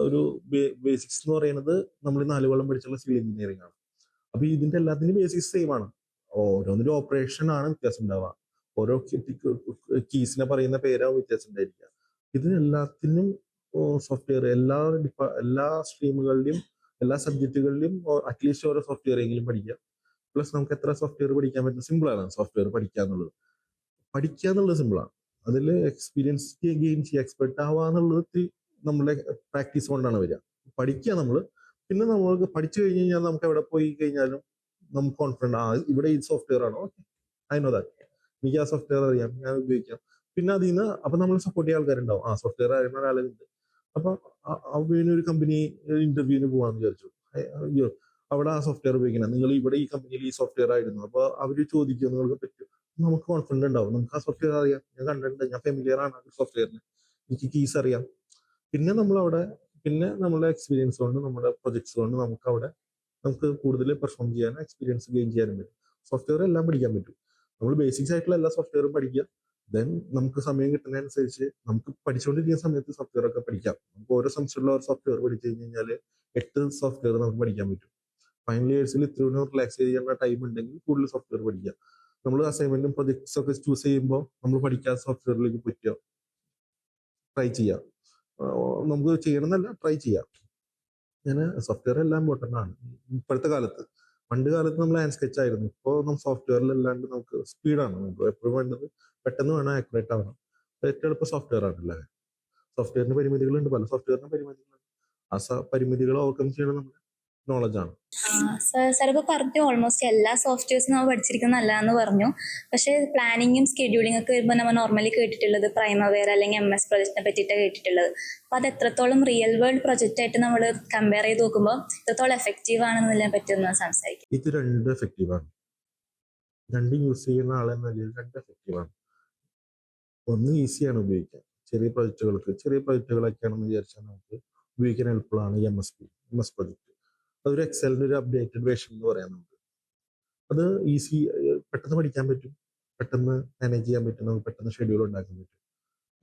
ഒരു ബേസിക്സ് എന്ന് പറയുന്നത് നമ്മൾ 4 കൊല്ലം പഠിച്ചുള്ള സിവിൽ എഞ്ചിനീയറിംഗ് ആണ്. അപ്പൊ ഇതിന്റെ എല്ലാത്തിനും ബേസിക്സ് സെയിം ആണ്. ഓരോന്നിനും ഓപ്പറേഷൻ ആണ് വ്യത്യാസം ഉണ്ടാവുക, ഓരോ കീസിനെ പറയുന്ന പേരാവും വ്യത്യാസം ഉണ്ടായിരിക്കുക. ഇത് എല്ലാത്തിനും സോഫ്റ്റ്വെയർ, എല്ലാ സ്ട്രീമുകളിലും എല്ലാ സബ്ജക്റ്റുകളിലും അറ്റ്ലീസ്റ്റ് ഓരോ സോഫ്റ്റ്വെയർ എങ്കിലും പഠിക്കുക. പ്ലസ് നമുക്ക് എത്ര സോഫ്റ്റ്വെയർ പഠിക്കാൻ പറ്റും? സിമ്പിളാണ് സോഫ്റ്റ്വെയർ പഠിക്കുക എന്നുള്ളത് സിമ്പിളാണ്. അതിൽ എക്സ്പീരിയൻസ് ഗെയിൻ ചെയ്യുക, എക്സ്പെർട്ട് ആവുക എന്നുള്ളത് നമ്മളെ പ്രാക്ടീസ് കൊണ്ടാണ് വരിക. പഠിക്കുക നമ്മൾ, പിന്നെ നമ്മൾക്ക് പഠിച്ചു കഴിഞ്ഞ് കഴിഞ്ഞാൽ നമുക്ക് എവിടെ പോയി കഴിഞ്ഞാലും നമുക്ക് കോൺഫിഡന്റ്, ഇവിടെ ഈ സോഫ്റ്റ്വെയർ ആണോ, ഓക്കെ ഐ നോ ദാറ്റ്, എനിക്ക് ആ സോഫ്റ്റ്വെയർ അറിയാം, ഞാൻ ഉപയോഗിക്കാം. പിന്നെ അതിൽ നിന്ന് അപ്പൊ നമ്മൾ സപ്പോർട്ട് ചെയ്യാൻ ആൾക്കാരുണ്ടാവും, സോഫ്റ്റ്വെയർ അറിയുന്ന ഒരാളുണ്ട്. അപ്പൊ ഒരു കമ്പനി ഇന്റർവ്യൂവിന് പോവാന്ന് വിചാരിച്ചു, അയ്യോ അവിടെ ആ സോഫ്റ്റ്വെയർ ഉപയോഗിക്കണം, നിങ്ങൾ ഇവിടെ ഈ കമ്പനിയിൽ ഈ സോഫ്റ്റ്വെയർ ആയിരുന്നു, അപ്പൊ അവര് ചോദിക്കും നിങ്ങൾക്ക് പറ്റും, നമുക്ക് കോൺഫിഡന്റ് ഉണ്ടാവും, നമുക്ക് ആ സോഫ്റ്റ്വെയർ അറിയാം, ഞാൻ കണ്ടിട്ടുണ്ട്, ഞാൻ ഫെമിലിയർ ആണ് ആ സോഫ്റ്റ്വെയറിന്, എനിക്ക് കീസ് അറിയാം. പിന്നെ നമ്മുടെ എക്സ്പീരിയൻസ് കൊണ്ട്, നമ്മുടെ പ്രൊജക്ട്സ് കൊണ്ട് നമുക്ക് കൂടുതൽ പെർഫോം ചെയ്യാനും എക്സ്പീരിയൻസ് ഗെയിൻ ചെയ്യാനും പറ്റും. സോഫ്റ്റ്വെയർ എല്ലാം പഠിക്കാൻ പറ്റും. നമ്മൾ ബേസിക്സ് ആയിട്ടുള്ള എല്ലാ സോഫ്റ്റ്വെയറും പഠിക്കുക. ദെൻ നമുക്ക് സമയം കിട്ടുന്നതനുസരിച്ച് നമുക്ക് പഠിച്ചുകൊണ്ടിരിക്കുന്ന സമയത്ത് സോഫ്റ്റ്വെയർ ഒക്കെ പഠിക്കാം. നമുക്ക് ഓരോ സെമസ്റ്ററിലും ഓരോ സോഫ്റ്റ്വെയർ പഠിച്ചു കഴിഞ്ഞ് കഴിഞ്ഞാൽ 8 സോഫ്റ്റ്വെയർ നമുക്ക് പഠിക്കാൻ പറ്റും. ഫൈനൽ ഇയേഴ്സിൽ ഇത്രയും റിലാക്സ് ചെയ്യുന്ന ടൈം ഉണ്ടെങ്കിൽ കൂടുതൽ സോഫ്റ്റ്വെയർ പഠിക്കുക. നമ്മൾ അസൈൻമെന്റും പ്രൊജക്ട്സ് ഒക്കെ ചൂസ് ചെയ്യുമ്പോൾ നമ്മൾ പഠിക്കാത്ത സോഫ്റ്റ്വെയറിലേക്ക് പറ്റുക, ട്രൈ ചെയ്യാം. നമുക്ക് ചെയ്യണമെന്നല്ല, ട്രൈ ചെയ്യാം. അങ്ങനെ സോഫ്റ്റ്വെയർ എല്ലാം ഇമ്പോർട്ടൻ്റ് ആണ് ഇപ്പോഴത്തെ കാലത്ത്. പണ്ട് കാലത്ത് നമ്മൾ ഹാൻഡ് സ്കെച്ച് ആയിരുന്നു. ഇപ്പോൾ നമ്മൾ സോഫ്റ്റ്വെയറിലല്ലാണ്ട് നമുക്ക് സ്പീഡാണ്, നമുക്ക് എപ്പോഴും വേണ്ടത് പെട്ടെന്ന് വേണം, ആക്യുറേറ്റ് ആവണം. ഏറ്റവും എളുപ്പം സോഫ്റ്റ്വെയർ ആണല്ലേ. സോഫ്റ്റ്വെയറിന് പരിമിതികളുണ്ട്, പല സോഫ്റ്റ്വെയറിന് പരിമിതികളുണ്ട്. ആ പരിമിതികൾ ഓവർകം ചെയ്യണം നമ്മൾ. നോളജാണ്. സാർ ഇപ്പോൾ പറഞ്ഞു ഓൾമോസ്റ്റ് എല്ലാ സോഫ്റ്റ്വെയർസും നമ്മൾ പഠിച്ചിരിക്കുന്നത് നല്ലതാണെന്ന് പറഞ്ഞു. പക്ഷേ പ്ലാനിങ്ങും സ്കെഡ്യൂളിംഗ് ഒക്കെ വരുമ്പോൾ നമ്മൾ നോർമലി കേട്ടിട്ടുള്ളത് പ്രൈമവേർ അല്ലെങ്കിൽ MS പ്രൊജക്റ്റിനെ പറ്റിയിട്ടാണ് കേട്ടിട്ടുള്ളത്. അപ്പോൾ അത് എത്രത്തോളം റിയൽ വേൾഡ് പ്രൊജക്റ്റ് ആയിട്ട് നമ്മൾ കമ്പയർ ചെയ്ത് നോക്കുമ്പോൾ എത്രത്തോളം എഫക്റ്റീവ് ആണെന്നതിനെ പറ്റി ഒന്ന് സംസാരിക്കും. ഇത് രണ്ടും എഫക്റ്റീവാണ്. രണ്ടും യൂസ് ചെയ്യുന്ന ആളെന്ന നിലയിൽ രണ്ടും എഫക്റ്റീവാണ്. ഒന്ന് ഈസിയാണ് ഉപയോഗിക്കാൻ, ചെറിയ പ്രൊജക്റ്റുകളൊക്കെയാണെന്ന് വിചാരിച്ചാൽ നമുക്ക് ഉപയോഗിക്കാൻ എളുപ്പമാണ് MS പ്രൊജക്റ്റ്. അതൊരു എക്സലിന്റെ ഒരു അപ്ഡേറ്റഡ് വേർഷൻ എന്ന് പറയാം നമുക്ക്. അത് ഈസി, പെട്ടെന്ന് പഠിക്കാൻ പറ്റും, പെട്ടെന്ന് മാനേജ് ചെയ്യാൻ പറ്റും, നമുക്ക് പെട്ടെന്ന് ഷെഡ്യൂൾ ഉണ്ടാക്കാൻ പറ്റും.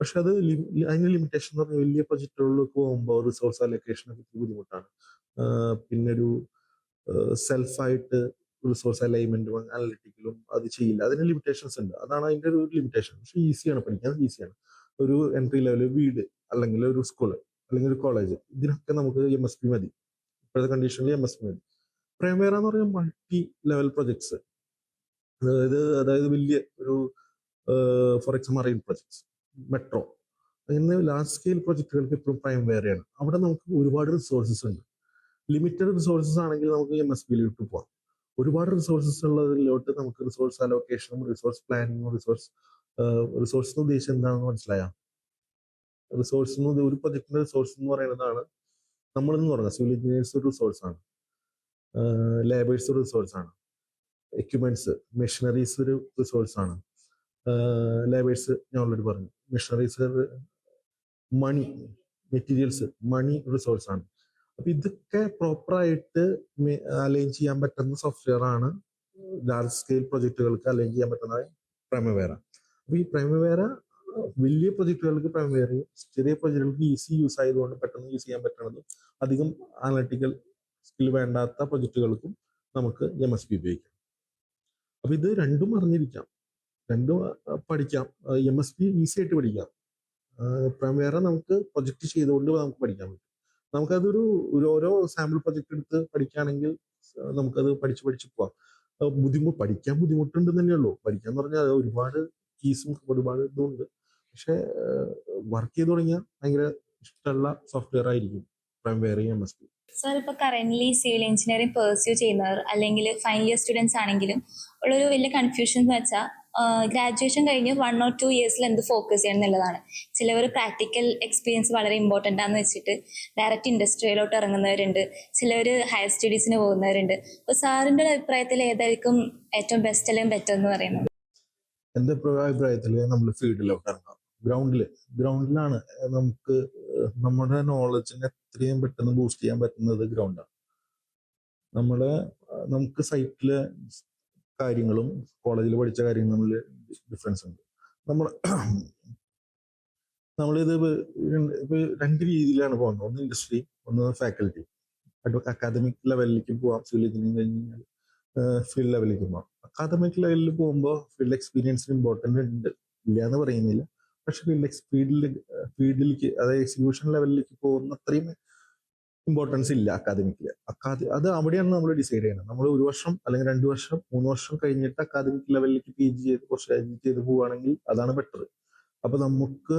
പക്ഷെ അത് അതിന് ലിമിറ്റേഷൻ എന്ന് പറഞ്ഞാൽ വലിയ പ്രൊജക്റ്റുകളിലേക്ക് പോകുമ്പോൾ റിസോഴ്സ് അലൊക്കേഷനൊക്കെ ബുദ്ധിമുട്ടാണ്. പിന്നെ ഒരു സെൽഫായിട്ട് റിസോഴ്സ് അലൈൻമെന്റും അനലിറ്റിക്കലും അത് ചെയ്യില്ല. അതിന് ലിമിറ്റേഷൻസ് ഉണ്ട്. അതാണ് അതിന്റെ ഒരു ലിമിറ്റേഷൻ. പക്ഷെ ഈസിയാണ്, പഠിക്കാൻ ഈസിയാണ്. ഒരു എൻട്രി ലെവൽ വീട് അല്ലെങ്കിൽ ഒരു സ്കൂൾ അല്ലെങ്കിൽ ഒരു കോളേജ്, ഇതിനൊക്കെ നമുക്ക് MSP മതി. ഇപ്പോഴത്തെ കണ്ടീഷനിൽ MSP മതി. പ്രൈമവേറ എന്ന് പറഞ്ഞാൽ മൾട്ടി ലെവൽ പ്രൊജക്ട്സ്, അതായത് വലിയ ഒരു for example marine projects, metro, അങ്ങനെ ലാർജ് സ്കെയിൽ പ്രൊജക്ടുകൾക്ക് എപ്പോഴും പ്രൈമവേറയാണ്. അവിടെ നമുക്ക് ഒരുപാട് റിസോഴ്സസ് ഉണ്ട്. ലിമിറ്റഡ് റിസോഴ്സസ് ആണെങ്കിൽ നമുക്ക് MSPയിലോട്ട് പോകാം. ഒരുപാട് റിസോഴ്സസ് ഉള്ളതിലോട്ട് നമുക്ക് റിസോഴ്സ് അലോക്കേഷനും റിസോഴ്സ് പ്ലാനിങ്ങും റിസോഴ്സ് ഉദ്ദേശം എന്താണെന്ന് മനസ്സിലായ റിസോഴ്സ് ഒരു പ്രൊജക്ടിന്റെ റിസോഴ്സ് എന്ന് പറയുന്നതാണ് നമ്മളെന്ന് പറഞ്ഞാൽ സിവിൽ എഞ്ചിനീയേഴ്സ് ഒരു റിസോഴ്സാണ്, ലേബേഴ്സ് ഒരു റിസോഴ്സാണ്, എക്യുപ്മെന്റ്സ് മെഷീനറീസ് ഒരു റിസോഴ്സാണ്, ലേബേഴ്സ് ഞാൻ ഓൾറെഡി പറഞ്ഞു, മെഷീനറീസ്, മണി, മെറ്റീരിയൽസ്, മണി റിസോഴ്സാണ്. അപ്പൊ ഇതൊക്കെ പ്രോപ്പറായിട്ട് അലൈൻ ചെയ്യാൻ പറ്റുന്ന സോഫ്റ്റ്വെയർ ആണ് ലാർജ് സ്കെയിൽ പ്രൊജക്ടുകൾക്ക് അലൈൻ ചെയ്യാൻ പറ്റുന്ന പ്രൈമവേറ. അപ്പൊ ഈ പ്രൈമവേറ വലിയ പ്രൊജക്ടുകൾക്ക് പ്രൈമവേറയും ചെറിയ പ്രൊജക്ടുകൾക്ക് ഈസി യൂസ് ആയതുകൊണ്ട് പെട്ടെന്ന് യൂസ് ചെയ്യാൻ പറ്റുന്നതും അധികം അനലിറ്റിക്കൽ സ്കിൽ വേണ്ടാത്ത പ്രൊജക്ടുകൾക്കും നമുക്ക് MSP ഉപയോഗിക്കാം. അപ്പൊ ഇത് രണ്ടും അറിഞ്ഞിരിക്കാം, രണ്ടും പഠിക്കാം. MSP ഈസി ആയിട്ട് പഠിക്കാം. പ്രൈമവേറ നമുക്ക് പ്രൊജക്ട് ചെയ്തുകൊണ്ട് നമുക്ക് പഠിക്കാൻ പറ്റും. നമുക്കതൊരു ഓരോ സാമ്പിൾ പ്രൊജക്ട് എടുത്ത് പഠിക്കുകയാണെങ്കിൽ നമുക്കത് പഠിച്ച് പോവാം. പഠിക്കാൻ ബുദ്ധിമുട്ടുണ്ട് തന്നെയുള്ളൂ. പഠിക്കാന്ന് പറഞ്ഞാൽ ഒരുപാട് കീസും ഒരുപാട് ഇതുണ്ട്. പക്ഷെ വർക്ക് ചെയ്ത് തുടങ്ങിയാൽ ഭയങ്കര ഇഷ്ടമുള്ള സോഫ്റ്റ്വെയർ ആയിരിക്കും പ്രൈമവേറയും MSP. സാർ ഇപ്പോൾ കറന്റ്ലി സിവിൽ എഞ്ചിനീയറിംഗ് പെർസ്യൂ ചെയ്യുന്നവർ അല്ലെങ്കിൽ ഫൈനൽ ഇയർ സ്റ്റുഡൻസ് ആണെങ്കിലും ഉള്ളൊരു വലിയ കൺഫ്യൂഷൻ എന്ന് വെച്ചാൽ ഗ്രാജുവേഷൻ കഴിഞ്ഞ് 1 or 2 ഇയേഴ്സിൽ എന്ത് ഫോക്കസ് ചെയ്യണം എന്നുള്ളതാണ്. ചിലവർ പ്രാക്ടിക്കൽ എക്സ്പീരിയൻസ് വളരെ ഇമ്പോർട്ടൻ്റ് ആണെന്ന് വെച്ചിട്ട് ഡയറക്റ്റ് ഇൻഡസ്ട്രിയിലോട്ട് ഇറങ്ങുന്നവരുണ്ട്, ചിലവർ ഹയർ സ്റ്റഡീസിന് പോകുന്നവരുണ്ട്. അപ്പോൾ സാറിൻ്റെ അഭിപ്രായത്തിൽ ഏതായിരിക്കും ഏറ്റവും ബെസ്റ്റ് അല്ലെങ്കിൽ ബെറ്റർ എന്ന് പറയുന്നത്? എൻ്റെ അഭിപ്രായത്തിൽ നമ്മൾ ഫീൽഡിലോട്ട് ഇറങ്ങാം. ഗ്രൗണ്ടിലാണ് നമുക്ക് നമ്മുടെ നോളജിനെ എത്രയും പെട്ടെന്ന് ബൂസ്റ്റ് ചെയ്യാൻ പറ്റുന്നത് ഗ്രൗണ്ടാണ്. നമുക്ക് സൈറ്റിലെ കാര്യങ്ങളും കോളേജിൽ പഠിച്ച കാര്യങ്ങളും തമ്മിൽ ഡിഫറൻസ് ഉണ്ട്. നമ്മളിത് ഇപ്പൊ രണ്ട് രീതിയിലാണ് പോകുന്നത്. ഒന്ന് ഇൻഡസ്ട്രി, ഒന്ന് ഫാക്കൽറ്റി. അക്കാദമിക് ലെവലിലേക്ക് പോവാം. സിവിൽ എഞ്ചിനീയറിംഗ് കഴിഞ്ഞാൽ ഫീൽഡ് ലെവലിലേക്ക് പോകാം. അക്കാദമിക് ലെവലിൽ പോകുമ്പോൾ ഫീൽഡ് എക്സ്പീരിയൻസിന് ഇമ്പോർട്ടൻ്റ് ഉണ്ട്, ഇല്ല എന്ന് പറയുന്നില്ല. പക്ഷെ ഫീൽഡിലേക്ക് അതായത് എക്സിക്യൂഷൻ ലെവലിലേക്ക് പോകുന്ന അത്രയും ഇമ്പോർട്ടൻസ് ഇല്ല അക്കാദമിക്കില്. അത് അവിടെയാണ് നമ്മൾ ഡിസൈഡ് ചെയ്യുന്നത്. നമ്മൾ 1 വർഷം അല്ലെങ്കിൽ 2 വർഷം 3 വർഷം കഴിഞ്ഞിട്ട് അക്കാദമിക് ലെവലിലേക്ക് PG ചെയ്ത് കുറച്ച് ചെയ്ത് പോവുകയാണെങ്കിൽ അതാണ് ബെറ്റർ. അപ്പൊ നമുക്ക്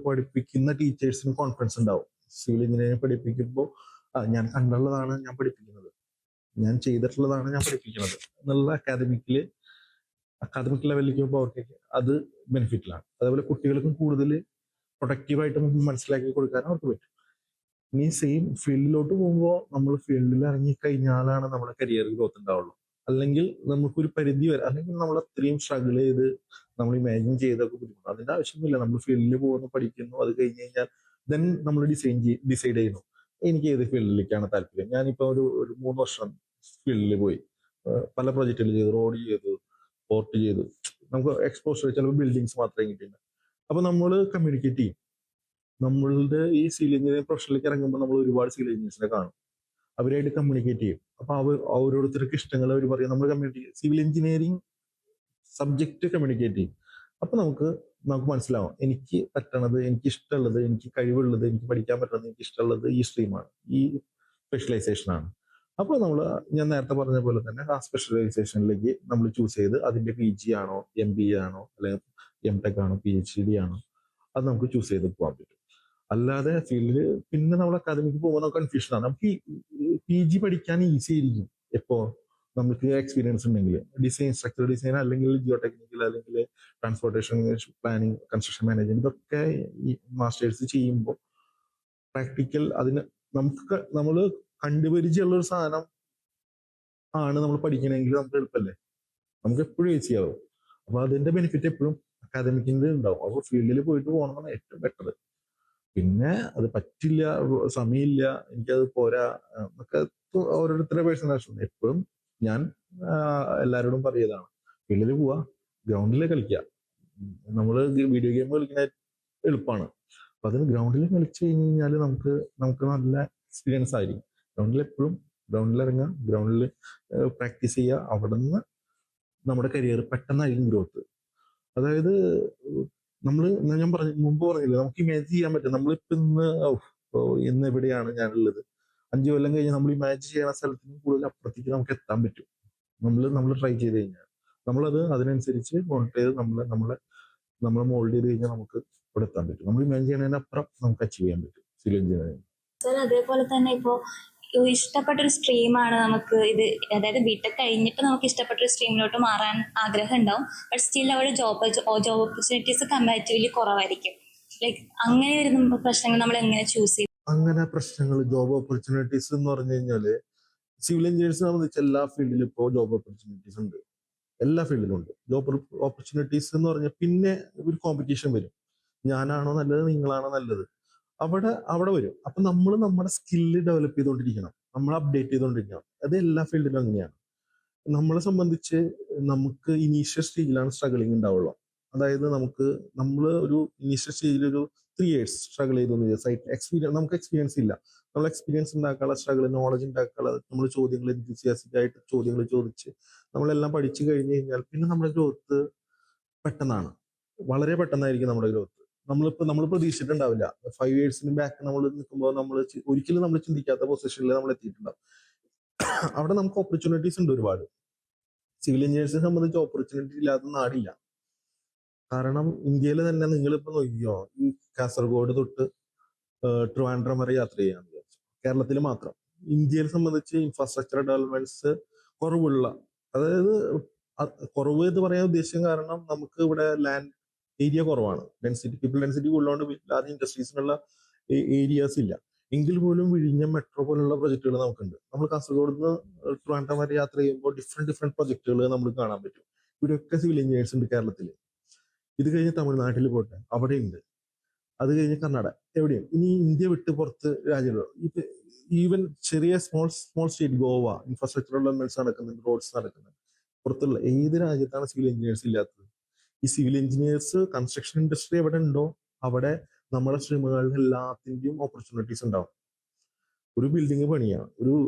പഠിപ്പിക്കുന്ന ടീച്ചേഴ്സിനും കോൺഫിഡൻസ് ഉണ്ടാവും. സിവിൽ എഞ്ചിനീയറിംഗ് പഠിപ്പിക്കുമ്പോൾ ഞാൻ കണ്ടുള്ളതാണ് ഞാൻ പഠിപ്പിക്കുന്നത്, ഞാൻ ചെയ്തിട്ടുള്ളതാണ് ഞാൻ പഠിപ്പിക്കുന്നത് എന്നുള്ള അക്കാദമിക് ലെവലിലേക്ക് പോകുമ്പോൾ അവർക്കൊക്കെ അത് ബെനിഫിറ്റിലാണ്. അതേപോലെ കുട്ടികൾക്കും കൂടുതൽ പ്രൊഡക്റ്റീവായിട്ട് മനസ്സിലാക്കി കൊടുക്കാൻ അവർക്ക് പറ്റും. ഇനി സെയിം ഫീൽഡിലോട്ട് പോകുമ്പോൾ നമ്മൾ ഫീൽഡിൽ ഇറങ്ങിക്കഴിഞ്ഞാലാണ് നമ്മുടെ കരിയർ ഗ്രോത്ത് ഉണ്ടാവുള്ളൂ. അല്ലെങ്കിൽ നമുക്കൊരു പരിധി വരെ, അല്ലെങ്കിൽ നമ്മൾ അത്രയും സ്ട്രഗിൾ ചെയ്ത് നമ്മൾ ഇമാജിൻ ചെയ്തൊക്കെ ബുദ്ധിമുട്ട്. അതിന്റെ ആവശ്യമൊന്നുമില്ല. നമ്മൾ ഫീൽഡിൽ പോകുന്നു, പഠിക്കുന്നു, അത് കഴിഞ്ഞ് കഴിഞ്ഞാൽ ദെൻ നമ്മൾ ഡിസൈഡ് ചെയ്യുന്നു എനിക്ക് ഏത് ഫീൽഡിലേക്കാണ് താല്പര്യം. ഞാനിപ്പോൾ ഒരു 3 വർഷം ഫീൽഡിൽ പോയി, പല പ്രൊജക്റ്റുകൾ ചെയ്തു, റോഡ് ചെയ്തു, പോർട്ട് ചെയ്തു. നമുക്ക് എക്സ്പോഷർ ചിലപ്പോൾ ബിൽഡിങ്സ് മാത്രമേ കിട്ടില്ല. അപ്പൊ നമ്മൾ കമ്മ്യൂണിക്കേറ്റ് ചെയ്യും. നമ്മളുടെ ഈ സിവിൽ എഞ്ചിനീയറിംഗ് പ്രൊഫഷനിലേക്ക് ഇറങ്ങുമ്പോൾ നമ്മൾ ഒരുപാട് സിവിൽ എഞ്ചിനീയേഴ്സിനെ കാണും, അവരായിട്ട് കമ്മ്യൂണിക്കേറ്റ് ചെയ്യും. അപ്പൊ ഓരോരുത്തർക്ക് ഇഷ്ടങ്ങൾ അവർ പറയും, നമ്മൾ സിവിൽ എഞ്ചിനീയറിംഗ് സബ്ജക്റ്റ് കമ്മ്യൂണിക്കേറ്റ് ചെയ്യും. അപ്പൊ നമുക്ക് മനസ്സിലാവും എനിക്ക് പറ്റണത്, എനിക്ക് ഇഷ്ടമുള്ളത്, എനിക്ക് കഴിവുള്ളത്, എനിക്ക് പഠിക്കാൻ പറ്റുന്നത്, എനിക്ക് ഇഷ്ടമുള്ളത് ഈ സ്ട്രീമാണ്, ഈ സ്പെഷ്യലൈസേഷനാണ്. അപ്പോൾ ഞാൻ നേരത്തെ പറഞ്ഞ പോലെ തന്നെ ആ സ്പെഷ്യലൈസേഷനിലേക്ക് നമ്മൾ ചൂസ് ചെയ്ത് അതിന്റെ PG ആണോ MBA ആണോ അല്ലെങ്കിൽ MTech ആണോ PhD ആണോ അത് നമുക്ക് ചൂസ് ചെയ്ത് പോകാൻ പറ്റും. അല്ലാതെ ഫീൽഡിൽ പിന്നെ നമ്മൾ അക്കാദമിക്ക് പോകുമ്പോൾ കൺഫ്യൂഷനാണ്. നമുക്ക് ഈ PG പഠിക്കാൻ ഈസി ആയിരിക്കും എപ്പോ നമുക്ക് എക്സ്പീരിയൻസ് ഉണ്ടെങ്കിൽ. ഡിസൈൻ, സ്ട്രക്ചർ ഡിസൈൻ, അല്ലെങ്കിൽ ജിയോ ടെക്നിക്കൽ, അല്ലെങ്കിൽ ട്രാൻസ്പോർട്ടേഷൻ പ്ലാനിങ്, കൺസ്ട്രക്ഷൻ മാനേജ്മെന്റ്, ഇതൊക്കെ ഈ മാസ്റ്റേഴ്സ് ചെയ്യുമ്പോൾ പ്രാക്ടിക്കൽ അതിന് നമ്മൾ കണ്ടുപരിചയമുള്ള ഒരു സാധനം ആണ് നമ്മൾ പഠിക്കണമെങ്കിൽ നമുക്ക് എളുപ്പമല്ലേ, നമുക്ക് എപ്പോഴും ഈസി ആവും. അപ്പൊ അതിന്റെ ബെനിഫിറ്റ് എപ്പോഴും അക്കാദമിക്കിന്റെ ഉണ്ടാവും. അപ്പൊ ഫീൽഡിൽ പോയിട്ട് പോകണമെന്നാണ് ഏറ്റവും ബെറ്റർ. പിന്നെ അത് പറ്റില്ല, സമയമില്ല, എനിക്കത് പോരാ എന്നൊക്കെ ഓരോരുത്തരുടെ പേഴ്സണൽ. എപ്പോഴും ഞാൻ എല്ലാവരോടും പറയതാണ്, ഫീൽഡിൽ പോവാ, ഗ്രൗണ്ടിൽ കളിക്കുക. നമ്മള് വീഡിയോ ഗെയിം കളിക്കുന്ന എളുപ്പമാണ്. അപ്പൊ അതിന് ഗ്രൗണ്ടിൽ കളിച്ചു കഴിഞ്ഞാൽ നമുക്ക് നല്ല എക്സ്പീരിയൻസ് ആയിരിക്കും. ഗ്രൗണ്ടിൽ ഇറങ്ങുക, ഗ്രൗണ്ടിൽ പ്രാക്ടീസ് ചെയ്യുക, അവിടെ നിന്ന് നമ്മുടെ കരിയർ പെട്ടെന്നായിരിക്കും ഗ്രോത്ത്. അതായത് ഞാൻ മുമ്പ് പറഞ്ഞില്ല, നമുക്ക് ഇമാജിൻ ചെയ്യാൻ പറ്റും നമ്മളിപ്പോ ഇന്ന് എവിടെയാണ് ഞാനുള്ളത്. 5 കൊല്ലം കഴിഞ്ഞ് നമ്മൾ ഇമാജിൻ ചെയ്യുന്ന സ്ഥലത്തിന് കൂടുതൽ അപ്പുറത്തേക്ക് നമുക്ക് എത്താൻ പറ്റും. നമ്മൾ ട്രൈ ചെയ്ത് കഴിഞ്ഞാൽ നമ്മളത് അതിനനുസരിച്ച് മോൾഡ് ചെയ്ത് നമ്മളെ മോൾഡ് ചെയ്ത് കഴിഞ്ഞാൽ നമുക്ക് ഇവിടെ എത്താൻ പറ്റും. നമ്മൾ ഇമാജിൻ ചെയ്യുന്നതിനപ്പുറം നമുക്ക് അച്ചീവ് ചെയ്യാൻ പറ്റും സിവിൽ എഞ്ചിനീയറിംഗ്. സർ അതേപോലെ തന്നെ ഇപ്പോൾ ഇഷ്ടപ്പെട്ടൊരു സ്ട്രീമാണ് നമുക്ക് ഇത്, അതായത് ബിടെക് കഴിഞ്ഞിട്ട് നമുക്ക് ഇഷ്ടപ്പെട്ടൊരു സ്ട്രീമിലോട്ട് മാറാൻ ആഗ്രഹം ഉണ്ടാവും. ബട്ട് സ്റ്റിൽ അവിടെ ജോബ് ഓപ്പർച്യൂണിറ്റീസ് കമ്പാരിറ്റീവ്ലി കുറവായിരിക്കും. ലൈക്ക് അങ്ങനെ വരുന്ന പ്രശ്നങ്ങൾ നമ്മൾ എങ്ങനെ ചൂസ് ചെയ്യും? അങ്ങനെ പ്രശ്നങ്ങൾ, ജോബ് ഓപ്പർച്യൂണിറ്റീസ് എന്ന് പറഞ്ഞു കഴിഞ്ഞാല് സിവിൽ എഞ്ചിനീയേഴ്സിനെ സംബന്ധിച്ച് എല്ലാ ഫീൽഡിലും ഇപ്പോൾ ജോബ് ഓപ്പർച്യൂണിറ്റീസ് ഉണ്ട്. എല്ലാ ഫീൽഡിലും ഉണ്ട് ജോബ് ഓപ്പർച്യൂണിറ്റീസ് എന്ന് പറഞ്ഞാൽ പിന്നെ ഒരു കോമ്പറ്റീഷൻ വരും. ഞാനാണോ നല്ലത്, നിങ്ങളാണോ നല്ലത്, അവിടെ വരും. അപ്പൊ നമ്മൾ നമ്മുടെ സ്കില്ല് ഡെവലപ്പ് ചെയ്തുകൊണ്ടിരിക്കണം, നമ്മൾ അപ്ഡേറ്റ് ചെയ്തുകൊണ്ടിരിക്കണം. അത് എല്ലാ ഫീൽഡിലും അങ്ങനെയാണ്. നമ്മളെ സംബന്ധിച്ച് നമുക്ക് ഇനീഷ്യൽ സ്റ്റേജിലാണ് സ്ട്രഗിളിങ് ഉണ്ടാവുള്ളൂ. അതായത് നമ്മൾ ഒരു ഇനീഷ്യൽ സ്റ്റേജിൽ ഒരു 3 years സ്ട്രഗിൾ ചെയ്തു സൈറ്റ് നമുക്ക് എക്സ്പീരിയൻസ് ഇല്ല. നമ്മൾ എക്സ്പീരിയൻസ് ഉണ്ടാക്കാനുള്ള സ്ട്രഗിൾ, നോളജ് ഉണ്ടാക്കാനുള്ള നമ്മൾ ചോദ്യങ്ങൾ എൻതൂസിയാസ്റ്റിക് ആയിട്ട് ചോദ്യങ്ങൾ ചോദിച്ച് നമ്മളെല്ലാം പഠിച്ചു കഴിഞ്ഞു കഴിഞ്ഞാൽ പിന്നെ നമ്മുടെ ഗ്രോത്ത് പെട്ടെന്നാണ്, വളരെ പെട്ടെന്നായിരിക്കും നമ്മുടെ ഗ്രോത്ത്. നമ്മൾ പ്രതീക്ഷിച്ചിട്ടുണ്ടാവില്ല. 5 years ബാക്ക് നമ്മൾ നിൽക്കുമ്പോൾ ഒരിക്കലും നമ്മൾ ചിന്തിക്കാത്ത പൊസിഷനിൽ നമ്മൾ എത്തിയിട്ടുണ്ടാവും. അവിടെ നമുക്ക് ഓപ്പർച്യൂണിറ്റീസ് ഉണ്ട് ഒരുപാട്. സിവിൽ എഞ്ചിനീയേഴ്സിനെ സംബന്ധിച്ച് ഓപ്പർച്യൂണിറ്റി ഇല്ലാത്ത നാടില്ല. കാരണം ഇന്ത്യയിൽ തന്നെ നിങ്ങളിപ്പോ നോക്കിയോ, ഈ കാസർഗോഡ് തൊട്ട് ട്രിവാൻഡ്രം വരെ യാത്ര ചെയ്യാന്ന് വിചാരിച്ചു, കേരളത്തിൽ മാത്രം. ഇന്ത്യയെ സംബന്ധിച്ച് ഇൻഫ്രാസ്ട്രക്ചർ ഡെവലപ്മെന്റ്സ് കുറവുള്ള, അതായത് കുറവ് എന്ന് പറയാൻ ഉദ്ദേശിച്ച കാരണം നമുക്ക് ഇവിടെ ലാൻഡ് ഏരിയ കുറവാണ്, പീപ്പിൾ ഡെൻസിറ്റി കൂടുതലുകൊണ്ട് ലാർജ് ഇൻഡസ്ട്രീസിനുള്ള ഏരിയാസ് ഇല്ല. എങ്കിൽ പോലും വിഴിഞ്ഞം മെട്രോ പോലുള്ള പ്രൊജക്ടുകൾ നമുക്കുണ്ട്. നമ്മൾ കാസർഗോഡ് നിന്ന് ട്രിവാൻഡ്രം വരെ യാത്ര ചെയ്യുമ്പോൾ ഡിഫറെന്റ് പ്രൊജക്ടുകൾ നമുക്ക് കാണാൻ പറ്റും. ഇവിടെയൊക്കെ സിവിൽ എഞ്ചിനീയേഴ്സ് ഉണ്ട് കേരളത്തിൽ. ഇത് കഴിഞ്ഞ് തമിഴ്നാട്ടിൽ പോട്ടെ, അവിടെയുണ്ട്. അത് കഴിഞ്ഞ് കർണാടക, എവിടെയും. ഇനി ഇന്ത്യ വിട്ട് പുറത്ത് രാജ്യങ്ങളോ, ഈവൻ ചെറിയ small state Goa, infrastructure developments നടക്കുന്നുണ്ട്, റോഡ്സ് നടക്കുന്നുണ്ട്. പുറത്തുള്ള ഏത് രാജ്യത്താണ് സിവിൽ എഞ്ചിനീയേഴ്സ് ഇല്ലാത്തത്? ഈ സിവിൽ എഞ്ചിനീയേഴ്സ്, കൺസ്ട്രക്ഷൻ ഇൻഡസ്ട്രി എവിടെ ഉണ്ടോ അവിടെ നമ്മുടെ സ്ട്രീമുകളിൽ എല്ലാത്തിൻ്റെയും ഓപ്പർച്യൂണിറ്റീസ് ഉണ്ടാവും. ഒരു ബിൽഡിംഗ് പണിയാ,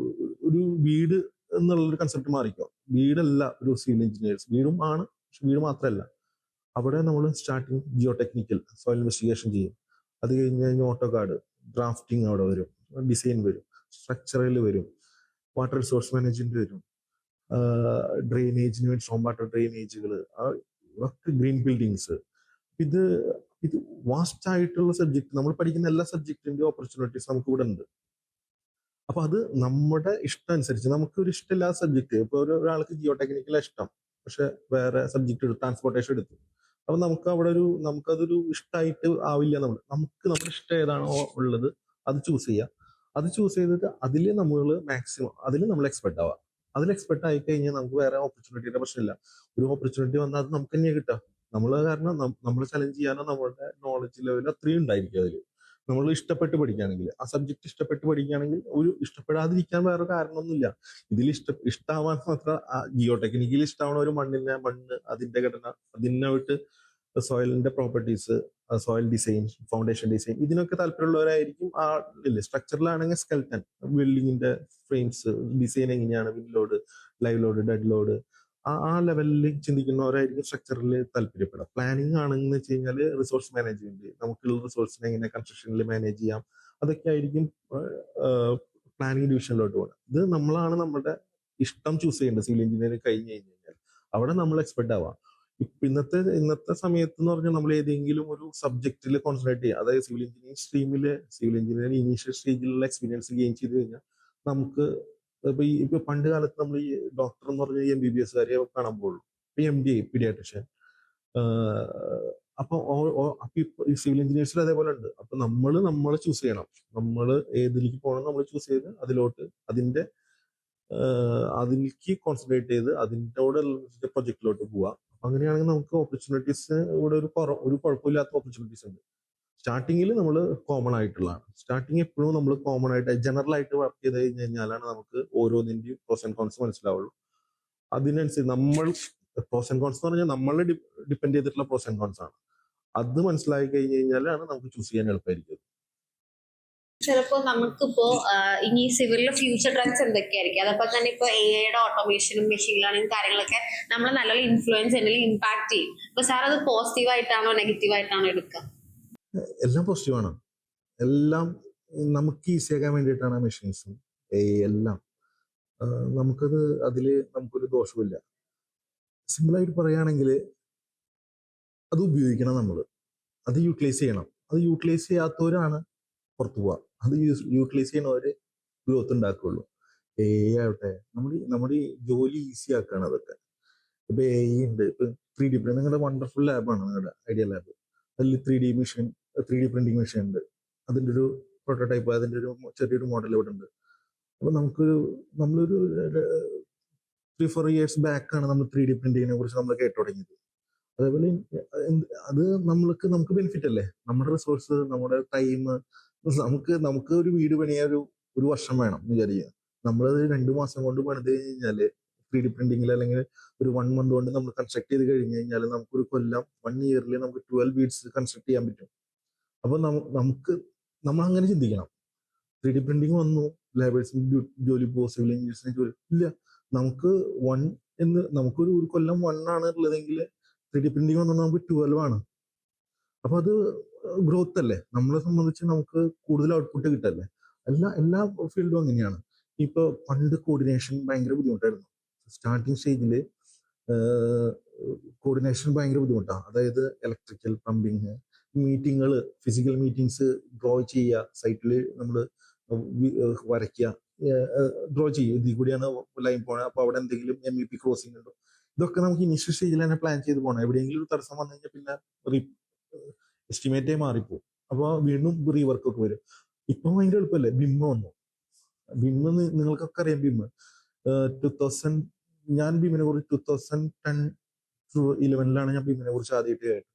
ഒരു വീട് എന്നുള്ളൊരു കൺസെപ്റ്റ് മാറിക്കോ. വീടല്ല ഒരു സിവിൽ എഞ്ചിനീയേഴ്സ്, വീടും ആണ്, പക്ഷെ വീട് മാത്രമല്ല. അവിടെ നമ്മൾ starting Jio technical soil investigation ചെയ്യും. അത് കഴിഞ്ഞ് ഓട്ടോകാഡ് ഡ്രാഫ്റ്റിംഗ് അവിടെ വരും, ഡിസൈൻ വരും, സ്ട്രക്ചറൽ വരും, വാട്ടർ റിസോഴ്സ് മാനേജ്മെന്റ് വരും, ഡ്രെയിനേജിന് വേണ്ടി സ്റ്റോം വാട്ടർ ഡ്രെയിനേജുകൾ, ഗ്രീൻ ബിൽഡിങ്സ്. ഇത് വാസ്റ്റ് ആയിട്ടുള്ള സബ്ജക്ട്, നമ്മൾ പഠിക്കുന്ന എല്ലാ സബ്ജക്റ്റിന്റെ ഓപ്പർച്യൂണിറ്റീസ് നമുക്ക് ഇവിടെ ഉണ്ട്. അപ്പൊ അത് നമ്മുടെ ഇഷ്ടം അനുസരിച്ച്, നമുക്ക് ഒരു ഇഷ്ടമില്ലാത്ത സബ്ജക്ട്, ഇപ്പൊ ഒരാൾക്ക് ജിയോ ടെക്നിക്കലാണ് ഇഷ്ടം, പക്ഷെ വേറെ സബ്ജക്ട് എടുത്ത് ട്രാൻസ്പോർട്ടേഷൻ എടുത്തു, അപ്പൊ നമുക്കതൊരു ഇഷ്ടമായിട്ട് ആവില്ല. നമ്മുടെ ഇഷ്ടം ഏതാണോ ഉള്ളത് അത് ചൂസ് ചെയ്യുക. അത് ചൂസ് ചെയ്തിട്ട് അതിൽ നമ്മൾ എക്സ്പെർട്ട് ആവുക. അതിൽ എക്സ്പെർട്ട് ആയി കഴിഞ്ഞാൽ നമുക്ക് വേറെ ഓപ്പർച്യൂണിറ്റിയുടെ പ്രശ്നമില്ല. ഒരു ഓപ്പർച്യൂണിറ്റി വന്നാൽ അത് നമുക്ക് തന്നെ കിട്ടുക. കാരണം നമ്മൾ ചലഞ്ച് ചെയ്യാനോ നമ്മുടെ നോളജ് ലെവൽ അത്രയും ഉണ്ടായിരിക്കും അതിൽ. നമ്മൾ ഇഷ്ടപ്പെട്ട് പഠിക്കുകയാണെങ്കിൽ, ആ സബ്ജക്ട് ഇഷ്ടപ്പെട്ട് പഠിക്കുകയാണെങ്കിൽ, ഒരു ഇഷ്ടപ്പെടാതിരിക്കാൻ വേറെ കാരണമൊന്നുമില്ല. ഇതിൽ ഇഷ്ടമാവാൻ മാത്രം ജിയോ ടെക്നിക്കലി ഇഷ്ടമാവണ ഒരു മണ്ണ്, അതിന്റെ ഘടന, അതിനായിട്ട് സോയിലിന്റെ properties, soil design, foundation design, ഇതിനൊക്കെ താല്പര്യമുള്ളവരായിരിക്കും. സ്ട്രക്ചറിലാണെങ്കിൽ സ്കെൽട്ടൻ, ബിൽഡിങ്ങിന്റെ ഫ്രെയിംസ് ഡിസൈൻ എങ്ങനെയാണ്, wind load, live load, dead load, ആ ലെവലിൽ ചിന്തിക്കുന്നവരായിരിക്കും സ്ട്രക്ചറിൽ താല്പര്യപ്പെടുക. പ്ലാനിങ് ആണെന്ന് വെച്ച് കഴിഞ്ഞാൽ റിസോഴ്സ് മാനേജ്മെന്റ്, നമുക്കുള്ള റിസോഴ്സിനെ എങ്ങനെ കൺസ്ട്രക്ഷനിൽ മാനേജ് ചെയ്യാം, അതൊക്കെ ആയിരിക്കും പ്ലാനിങ് ഡിവിഷനിലോട്ട് പോകുന്നത്. ഇത് നമ്മളാണ് നമ്മുടെ ഇഷ്ടം ചൂസ് ചെയ്യേണ്ടത്. സിവിൽ എഞ്ചിനീയറിംഗ് കഴിഞ്ഞ് കഴിഞ്ഞാൽ അവിടെ നമ്മൾ എക്സ്പെർട്ട് ആവാം. ഇന്നത്തെ സമയത്ത് എന്ന് പറഞ്ഞാൽ നമ്മൾ ഏതെങ്കിലും ഒരു സബ്ജക്റ്റിൽ കോൺസെൻട്രേറ്റ് ചെയ്യുക. അതായത് സിവിൽ എഞ്ചിനീയറിംഗ് ഇനീഷ്യൽ സ്റ്റേജിലുള്ള എക്സ്പീരിയൻസ് ഗെയിൻ ചെയ്ത് കഴിഞ്ഞാൽ നമുക്ക് ഇപ്പൊ പണ്ട് കാലത്ത് നമ്മൾ ഈ ഡോക്ടർ എന്ന് പറഞ്ഞ MBBS കാരെ കാണാൻ പോകുള്ളൂ. ഇപ്പൊ MD പീഡിയാട്രിഷ്യൻ. അപ്പൊ ഈ സിവിൽ എഞ്ചിനീയേഴ്സിൽ അതേപോലെ ഉണ്ട്. അപ്പൊ നമ്മള് ചൂസ് ചെയ്യണം. നമ്മൾ ഏതിലേക്ക് പോകണം നമ്മൾ ചൂസ് ചെയ്ത് അതിലേക്ക് കോൺസെൻട്രേറ്റ് ചെയ്ത് അതിനോട് പ്രൊജക്റ്റിലോട്ട് പോവുക. അപ്പൊ അങ്ങനെയാണെങ്കിൽ നമുക്ക് ഓപ്പർച്യൂണിറ്റീസ് ഇവിടെ ഒരു കുഴപ്പമില്ലാത്ത ഓപ്പർച്യൂണിറ്റീസ് ഉണ്ട്. സ്റ്റാർട്ടിങ്ങിൽ നമ്മൾ കോമൺ ആയിട്ടുള്ളതാണ്. സ്റ്റാർട്ടിങ് എപ്പോഴും നമ്മൾ കോമൺ ആയിട്ട് ജനറൽ ആയിട്ട് വർക്ക് ചെയ്ത് കഴിഞ്ഞാലാണ് നമുക്ക് ഓരോന്നിന്റെയും പ്രോസ് ആൻഡ് കോൺസ് മനസ്സിലാവുള്ളൂ. അതിനനുസരിച്ച് നമ്മൾ പ്രോസ് ആൻഡ് കോൺസ് എന്ന് പറഞ്ഞാൽ നമ്മളെ ഡിപ്പെൻഡ് ചെയ്തിട്ടുള്ള പ്രോസ് ആൻഡ് കോൺസ് ആണ്. അത് മനസ്സിലാക്കി കഴിഞ്ഞ് കഴിഞ്ഞാലാണ് നമുക്ക് ചൂസ് ചെയ്യാൻ എളുപ്പമായിരിക്കും. ചിലപ്പോ നമുക്കിപ്പോ ഇനി സിവിലിലെ ഫ്യൂച്ചർ ട്രെൻഡ്സ് എന്തൊക്കെയായിരിക്കും? അതപ്പോ തന്നെ ഇപ്പൊ AI ഓട്ടോമേഷനും മെഷീൻ ലേണിംഗ് കാര്യങ്ങളൊക്കെ നമ്മളെ നല്ലൊരു ഇൻഫ്ലുവൻസ് അല്ലെങ്കിൽ ഇമ്പാക്ട് ചെയ്യും. അപ്പൊ സാർ അത് പോസിറ്റീവ് ആയിട്ടാണോ നെഗറ്റീവ് ആയിട്ടാണോ എടുക്കുക? എല്ലാം പോസിറ്റീവാണ്. എല്ലാം നമുക്ക് ഈസിയാക്കാൻ വേണ്ടിയിട്ടാണ് മെഷീൻസും AI എല്ലാം. നമുക്കത് നമുക്കൊരു ദോഷമില്ല. സിമ്പിളായിട്ട് പറയുകയാണെങ്കിൽ അത് ഉപയോഗിക്കണം, അത് യൂട്ടിലൈസ് ചെയ്യണം. അത് യൂട്ടിലൈസ് ചെയ്യാത്തവരാണ് പുറത്തു പോവുക. അത് യൂട്ടിലൈസ് ചെയ്യണവര് ഗ്രോത്ത് ഉണ്ടാക്കുകയുള്ളൂ. AI ആവട്ടെ നമ്മുടെ ഈ ജോലി ഈസി ആക്കുകയാണ് അതൊക്കെ. ഇപ്പൊ AI ഉണ്ട്. ഇപ്പൊ 3D പ്രിന്റ് നിങ്ങളുടെ വണ്ടർഫുൾ ലാബാണ് നിങ്ങളുടെ ഐഡിയ ലാബ്. അതിൽ 3D പ്രിന്റിംഗ് മെഷീൻ ഉണ്ട്. അതിന്റെ ഒരു പ്രോട്ടോടൈപ്പ്, അതിന്റെ ഒരു ചെറിയൊരു മോഡൽ ഇവിടെ ഉണ്ട്. അപ്പൊ നമ്മളൊരു 3-4 ഇയേഴ്സ് ബാക്കാണ് നമ്മൾ 3D പ്രിന്റിങ്ങിനെ കുറിച്ച് നമ്മൾ കേട്ടു തുടങ്ങിയത്. അതേപോലെ അത് നമുക്ക് ബെനിഫിറ്റ് അല്ലേ? നമ്മുടെ റിസോഴ്സ്, നമ്മുടെ ടൈം. നമുക്ക് ഒരു വീട് പണിയാൻ ഒരു വർഷം വേണം വിചാരിക്കുക. നമ്മളത് 2 മാസം കൊണ്ട് പണിത് കഴിഞ്ഞാല് 3D പ്രിന്റിംഗിൽ അല്ലെങ്കിൽ ഒരു 1 മന്ത് കൊണ്ട് നമ്മൾ കൺസ്ട്രക്ട് ചെയ്ത് കഴിഞ്ഞ് കഴിഞ്ഞാൽ നമുക്കൊരു കൊല്ലം 1 ഇയറിൽ നമുക്ക് 12 വീട്സ് കൺസ്ട്രക്ട് ചെയ്യാൻ പറ്റും. അപ്പൊ നമ്മൾ അങ്ങനെ ചിന്തിക്കണം. 3D പ്രിന്റിംഗ് വന്നു, ലേബേഴ്സിന് ജോലി പോകും, സിവിൽ എഞ്ചിനീയേഴ്സിന് ജോലി ഇല്ല. നമുക്കൊരു കൊല്ലം 1 ആണ് ഉള്ളതെങ്കിൽ 3D പ്രിന്റിംഗ് വന്നാൽ നമുക്ക് 12 ആണ്. അപ്പൊ അത് ഗ്രോത്ത് അല്ലേ? നമ്മളെ സംബന്ധിച്ച് നമുക്ക് കൂടുതൽ ഔട്ട്പുട്ട് കിട്ടല്ലേ? എല്ലാ ഫീൽഡും അങ്ങനെയാണ്. ഇപ്പൊ പണ്ട് കോർഡിനേഷൻ ഭയങ്കര ബുദ്ധിമുട്ടായിരുന്നു. സ്റ്റാർട്ടിങ് സ്റ്റേജില് കോർഡിനേഷൻ ഭയങ്കര ബുദ്ധിമുട്ടാണ്. അതായത് ഇലക്ട്രിക്കൽ, പ്ലംബിങ്, മീറ്റിങ്ങുകൾ, ഫിസിക്കൽ മീറ്റിംഗ്സ്, ഡ്രോ ചെയ്യുക, സൈറ്റിൽ നമ്മൾ വരയ്ക്കുക, ഡ്രോ ചെയ്യും. ഇതിൽ കൂടിയാണ് ലൈൻ പോണത്. അപ്പൊ അവിടെ എന്തെങ്കിലും MEP ക്രോസിംഗ് ഉണ്ടോ? ഇതൊക്കെ നമുക്ക് ഇനിഷ്യൽ സ്റ്റേജിൽ തന്നെ പ്ലാൻ ചെയ്ത് പോകണം. എവിടെയെങ്കിലും ഒരു തടസ്സം വന്നു കഴിഞ്ഞാൽ പിന്നെ എസ്റ്റിമേറ്റേ മാറിപ്പോകും. അപ്പോൾ വീണ്ടും റീവർക്ക് ഒക്കെ വരും. ഇപ്പൊ ഭയങ്കര എളുപ്പമല്ലേ? BIM വന്നു. BIM നിങ്ങൾക്കൊക്കെ അറിയാം. BIM 2000 ഞാൻ BIM-നെ കുറിച്ച് 2010-11 ഞാൻ BIM-നെ കുറിച്ച് ആദ്യമായിട്ട് കേട്ടത്.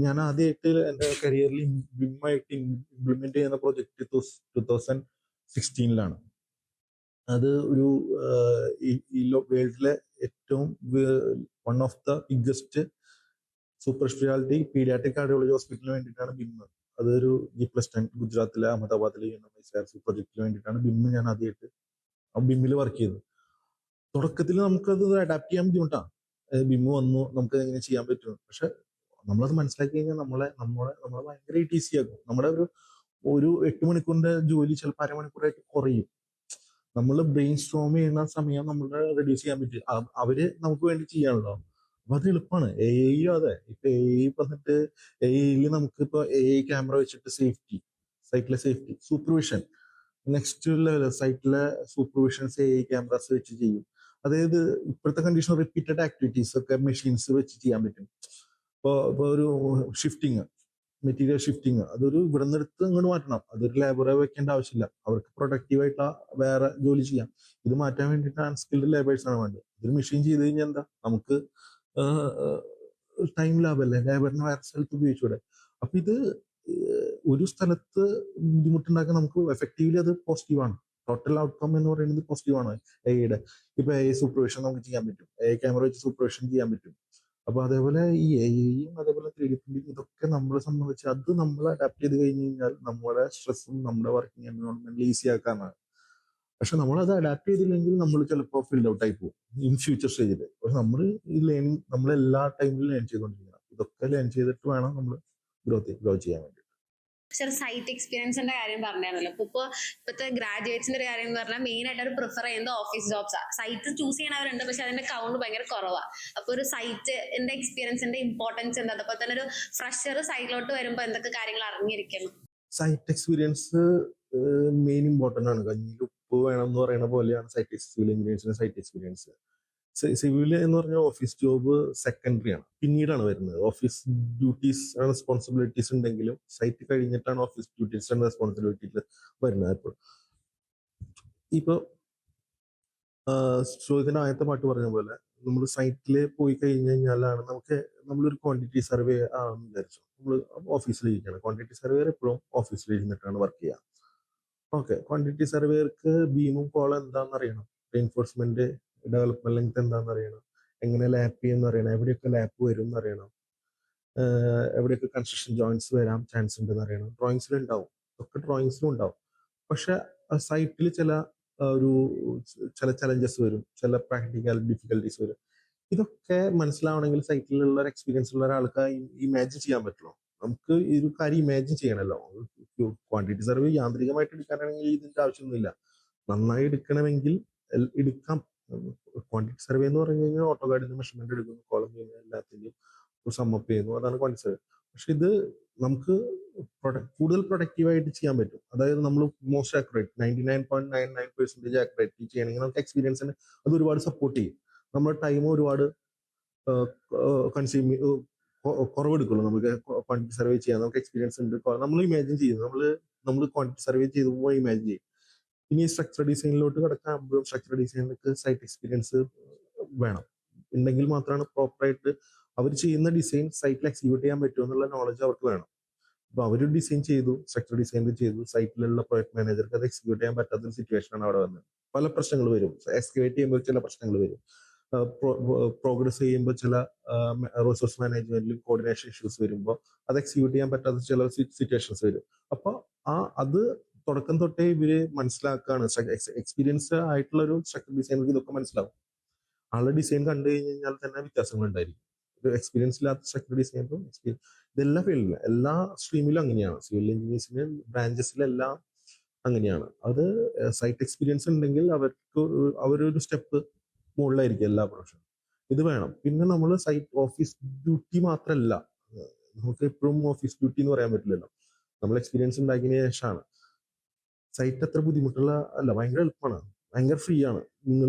ഞാൻ ആദ്യമായിട്ട് എന്റെ കരിയറിൽ BIM ആയിട്ട് ഇംപ്ലിമെന്റ് ചെയ്യുന്ന പ്രോജക്റ്റ് 2016 അത് ഒരു ഈ വേൾഡിലെ ഏറ്റവും one of the biggest super speciality paediatric cardiology ഹോസ്പിറ്റലിന് വേണ്ടിയിട്ടാണ് BIM. അതൊരു G+10 ഗുജറാത്തിലെ അഹമ്മദാബാദിലെ പ്രോജക്റ്റിന് വേണ്ടിയിട്ടാണ് BIM ഞാൻ ആദ്യമായിട്ട് BIM-ൽ വർക്ക് ചെയ്തത്. തുടക്കത്തിൽ നമുക്കത് അഡാപ്റ്റ് ചെയ്യാൻ ബുദ്ധിമുട്ടാണ്. BIM വന്നു, നമുക്ക് എങ്ങനെ ചെയ്യാൻ പറ്റും. പക്ഷെ നമ്മളത് മനസ്സിലാക്കി കഴിഞ്ഞാൽ നമ്മളെ ഭയങ്കരമായിട്ട് ഈസി ആക്കും. നമ്മുടെ ഒരു 8 മണിക്കൂറിന്റെ ജോലി ചിലപ്പോൾ അരമണിക്കൂറായിട്ട് കുറയും. നമ്മൾ ബ്രെയിൻ സ്ട്രോം ചെയ്യുന്ന സമയം നമ്മൾ റെഡ്യൂസ് ചെയ്യാൻ പറ്റും. അവര് നമുക്ക് വേണ്ടി ചെയ്യാനുള്ളൂ. അപ്പൊ അത് എളുപ്പമാണ്. AI അതെ. ഇപ്പൊ AI വന്നിട്ട് AI നമുക്കിപ്പോ AI ക്യാമറ വെച്ചിട്ട് സൈറ്റിലെ സേഫ്റ്റി സൂപ്പർവിഷൻ, നെക്സ്റ്റ് ലെവൽ സൈറ്റിലെ സൂപ്പർവിഷൻസ് AI ക്യാമറാസ് വെച്ച് ചെയ്യും. അതായത് ഇപ്പോഴത്തെ കണ്ടീഷൻ റിപ്പീറ്റഡ് ആക്ടിവിറ്റീസ് ഒക്കെ മെഷീൻസ് വെച്ച് ചെയ്യാൻ പറ്റും. ഇപ്പൊ ഒരു മെറ്റീരിയൽ ഷിഫ്റ്റിങ്, അതൊരു ഇവിടെ നിന്ന് എടുത്ത് ഇങ്ങോട്ട് മാറ്റണം. അതൊരു ലേബറെ വെക്കേണ്ട ആവശ്യമില്ല. അവർക്ക് പ്രൊഡക്റ്റീവായിട്ടുള്ള വേറെ ജോലി ചെയ്യാം. ഇത് മാറ്റാൻ വേണ്ടിയിട്ട് അൺസ്കിൽഡ് ലേബേഴ്സ് ആണ് വേണ്ടത്. ഇതൊരു മെഷീൻ ചെയ്ത് കഴിഞ്ഞാൽ എന്താ, നമുക്ക് ടൈം ലാഭമല്ലേ? ലേബറിന് വേറെ സ്ഥലത്ത് ഉപയോഗിച്ചൂടെ? അപ്പൊ ഇത് ഒരു സ്ഥലത്ത് ബുദ്ധിമുട്ടുണ്ടാക്കാൻ നമുക്ക് എഫക്റ്റീവ്ലി അത് പോസിറ്റീവാണ്. ടോട്ടൽ ഔട്ട്കം എന്ന് പറയുന്നത് പോസിറ്റീവാണ്. AIയുടെ ഇപ്പൊ AI സൂപ്പർവിഷൻ നമുക്ക് ചെയ്യാൻ പറ്റും. AI ക്യാമറ വെച്ച് സൂപ്പർവിഷൻ ചെയ്യാൻ പറ്റും. അപ്പൊ അതേപോലെ ഈ AIയും അതേപോലെ 3D പ്രിന്റിംഗ് ഇതൊക്കെ നമ്മളെ സംബന്ധിച്ച് അത് നമ്മൾ അഡാപ്റ്റ് ചെയ്ത് കഴിഞ്ഞ് കഴിഞ്ഞാൽ നമ്മുടെ സ്ട്രെസ്സും നമ്മുടെ വർക്കിംഗ് എൻവയോൺമെന്റ് ഈസി ആക്കാനാണ്. പക്ഷെ നമ്മളത് അഡാപ്റ്റ് ചെയ്തില്ലെങ്കിൽ നമ്മൾ ചിലപ്പോൾ ഫീൽഡ് ഔട്ട് ആയി പോകും ഇൻ ഫ്യൂച്ചർ സ്റ്റേജിൽ. പക്ഷെ നമ്മൾ ഈ ലേണിംഗ് നമ്മളെല്ലാ ടൈമിലും ലേൺ ചെയ്തുകൊണ്ടിരിക്കണം. ഇതൊക്കെ ലേൺ ചെയ്തിട്ട് വേണം നമ്മൾ ഗ്രോ ചെയ്യാൻ വേണ്ടി. സാർ സൈറ്റ് എക്സ്പീരിയൻസിന്റെ കാര്യം പറഞ്ഞാണല്ലോ. ഇപ്പോഴത്തെ ഗ്രാജുവേറ്റ്സിന്റെ ഒരു കാര്യം എന്ന് പറഞ്ഞാൽ മെയിൻ ആയിട്ട് അവർ പ്രിഫർ ചെയ്യുന്നത് ഓഫീസ് ജോബ്സാ. സൈറ്റ് ചൂസ് ചെയ്യണവരുണ്ട്, പക്ഷെ അതിന്റെ കൗണ്ട് ഭയങ്കര കുറവാണ്. അപ്പൊ ഒരു സൈറ്റിന്റെ എക്സ്പീരിയൻസിന്റെ ഇമ്പോർട്ടൻസ് എന്താ? അതുപോലെ തന്നെ ഒരു ഫ്രഷർ സൈറ്റിലോട്ട് വരുമ്പോൾ എന്തൊക്കെ കാര്യങ്ങൾ അറിഞ്ഞിരിക്കണം? സൈറ്റ് എക്സ്പീരിയൻസ് മെയിൻ ഇമ്പോർട്ടൻ്റ് ആണ്. കഞ്ഞിയിൽ ഉപ്പ് വേണം എന്ന് പറയുന്ന പോലെയാണ് സിവിൽ എഞ്ചിനീയേഴ്സിന്റെ സൈറ്റ് എക്സ്പീരിയൻസ്. സിവിൽ എന്ന് പറഞ്ഞാൽ ഓഫീസ് ജോബ് സെക്കൻഡറി ആണ്, പിന്നീടാണ് വരുന്നത്. ഓഫീസ് ഡ്യൂട്ടീസ് റെസ്പോൺസിബിലിറ്റീസ് ഉണ്ടെങ്കിലും സൈറ്റ് കഴിഞ്ഞിട്ടാണ് ഓഫീസ് ഡ്യൂട്ടീസ് ആൻഡ് റെസ്പോൺസിബിലിറ്റീസ് വരുന്നത്. ഇപ്പൊ ചോദ്യത്തിന്റെ ആദ്യത്തെ പാട്ട് പറഞ്ഞ പോലെ നമ്മൾ സൈറ്റിൽ പോയി കഴിഞ്ഞു കഴിഞ്ഞാലാണ് നമ്മളൊരു ക്വാണ്ടിറ്റി സർവേ ആണെന്ന് വിചാരിച്ചു. നമ്മൾ ഓഫീസിലിരിക്കുകയാണ്. ക്വാണ്ടിറ്റി സർവേയർ എപ്പോഴും ഓഫീസിൽ ഇരുന്നിട്ടാണ് വർക്ക് ചെയ്യുക. ഓക്കെ, ക്വാണ്ടിറ്റി സർവേയർക്ക് ബീമും കോളം എന്താണെന്ന് അറിയണം, റീൻഫോഴ്സ്മെന്റ് ഡെവലപ്മെന്റ് ലെങ്ത് എന്താണെന്ന് അറിയണം, എങ്ങനെ ലാപ്പ് ചെയ്യുന്ന അറിയണം, എവിടെയൊക്കെ ലാപ്പ് വരും എന്നറിയണം, എവിടെയൊക്കെ കൺസ്ട്രക്ഷൻ ജോയിന്റ്സ് വരാൻ ചാൻസ് ഉണ്ടെന്ന് അറിയണം. ഡ്രോയിങ്സിലുണ്ടാവും, ഒക്കെ ഡ്രോയിങ്സിലും ഉണ്ടാവും. പക്ഷെ സൈറ്റിൽ ചില ചലഞ്ചസ് വരും, ചില പ്രാക്ടിക്കൽ ഡിഫിക്കൽട്ടീസ് വരും. ഇതൊക്കെ മനസ്സിലാവണമെങ്കിൽ സൈറ്റിലുള്ള ഒരു എക്സ്പീരിയൻസ് ഉള്ള ഒരാൾക്ക് ഇമാജിൻ ചെയ്യാൻ പറ്റുള്ളൂ. നമുക്ക് ഈ ഒരു കാര്യം ഇമാജിൻ ചെയ്യണമല്ലോ. ക്വാണ്ടിറ്റി സർവേ യാന്ത്രികമായിട്ട് എടുക്കാനാണെങ്കിൽ ഇതിന്റെ ആവശ്യമൊന്നുമില്ല. നന്നായി എടുക്കണമെങ്കിൽ എടുക്കാം. ക്വാണ്ടിറ്റി സർവേ എന്ന് പറഞ്ഞു കഴിഞ്ഞാൽ ഓട്ടോകാർഡിന്റെ മെഷർമെന്റ് എടുക്കുന്നു, കോളം ചെയ്യുന്നു, എല്ലാത്തിന്റെയും സമ്മപ്പ് ചെയ്യുന്നു, അതാണ് ക്വാണ്ടിറ്റി സർവേ. പക്ഷെ ഇത് നമുക്ക് കൂടുതൽ പ്രൊഡക്റ്റീവായിട്ട് ചെയ്യാൻ പറ്റും. അതായത് നമ്മൾ മോസ്റ്റ് ആക്യുറേറ്റ് 99.99% ആക്യുറേറ്റ് ചെയ്യണമെങ്കിൽ നമുക്ക് എക്സ്പീരിയൻസിന് അത് ഒരുപാട് സപ്പോർട്ട് ചെയ്യും. നമ്മുടെ ടൈം ഒരുപാട് കൺസ്യൂം കുറവെടുക്കുള്ളൂ. നമുക്ക് ക്വാണ്ടിറ്റി സർവേ ചെയ്യാൻ നമുക്ക് എക്സ്പീരിയൻസ് ഉണ്ട്. നമ്മൾ ഇമാജിൻ ചെയ്യും, നമ്മൾ ക്വാണ്ടിറ്റി സർവേ ചെയ്ത് പോകുമ്പോൾ ഇമാജിൻ ചെയ്യും. ഇനി സ്ട്രക്ചർ ഡിസൈനിലോട്ട് കിടക്കുമ്പോഴും സ്ട്രക്ചർ ഡിസൈനിലേക്ക് സൈറ്റ് എക്സ്പീരിയൻസ് വേണം. ഉണ്ടെങ്കിൽ മാത്രമാണ് പ്രോപ്പറായിട്ട് അവർ ചെയ്യുന്ന ഡിസൈൻ സൈറ്റിൽ എക്സിക്യൂട്ട് ചെയ്യാൻ പറ്റുമെന്നുള്ള നോളജ് അവർക്ക് വേണം. അപ്പൊ അവർ ഡിസൈൻ ചെയ്തു, സ്ട്രക്ചർ ഡിസൈൻ ചെയ്തു, സൈറ്റിലുള്ള പ്രോജക്ട് മാനേജർക്ക് അത് എക്സിക്യൂട്ട് ചെയ്യാൻ പറ്റാത്തൊരു സിറ്റുവേഷനാണ് അവിടെ വന്നത്. പല പ്രശ്നങ്ങൾ വരും. എക്സ്കവേറ്റ് ചെയ്യുമ്പോൾ ചില പ്രശ്നങ്ങൾ വരും. പ്രോഗ്രസ് ചെയ്യുമ്പോൾ ചില റിസോഴ്സ് മാനേജ്മെന്റിലും കോർഡിനേഷൻ ഇഷ്യൂസ് വരുമ്പോൾ അത് എക്സിക്യൂട്ട് ചെയ്യാൻ പറ്റാത്ത ചില സിറ്റുവേഷൻസ് വരും. അപ്പൊ അത് തുടക്കം തൊട്ടേ ഇവര് മനസ്സിലാക്കുകയാണ്. എക്സ്പീരിയൻസ് ആയിട്ടുള്ള ഒരു സ്ട്രക്ചർ ഡിസൈനർക്ക് ഇതൊക്കെ മനസ്സിലാവും. ആളുടെ ഡിസൈൻ കണ്ടു കഴിഞ്ഞാൽ തന്നെ വ്യത്യാസങ്ങൾ ഉണ്ടായിരിക്കും. ഒരു എക്സ്പീരിയൻസ് ഇല്ലാത്ത സ്ട്രക്ചർ ഡിസൈനറും ഇതെല്ലാ ഫീൽഡിലും എല്ലാ സ്ട്രീമിലും അങ്ങനെയാണ്. സിവിൽ എഞ്ചിനീയേഴ്സിന്റെ ബ്രാഞ്ചസിലെല്ലാം അങ്ങനെയാണ്. അത് സൈറ്റ് എക്സ്പീരിയൻസ് ഉണ്ടെങ്കിൽ അവരൊരു സ്റ്റെപ്പ് മുകളിലായിരിക്കും എല്ലാ പ്രൊഫഷനും. ഇത് വേണം. പിന്നെ നമ്മൾ സൈറ്റ് ഓഫീസ് ഡ്യൂട്ടി മാത്രമല്ല, നമുക്ക് എപ്പോഴും ഓഫീസ് ഡ്യൂട്ടി എന്ന് പറയാൻ പറ്റില്ലല്ലോ. നമ്മൾ എക്സ്പീരിയൻസ് ഉണ്ടാക്കിയതിന് ശേഷമാണ്. സൈറ്റ് അത്ര ബുദ്ധിമുട്ടുള്ള അല്ല, ഭയങ്കര എളുപ്പമാണ്, ഭയങ്കര ഫ്രീ ആണ്. നിങ്ങൾ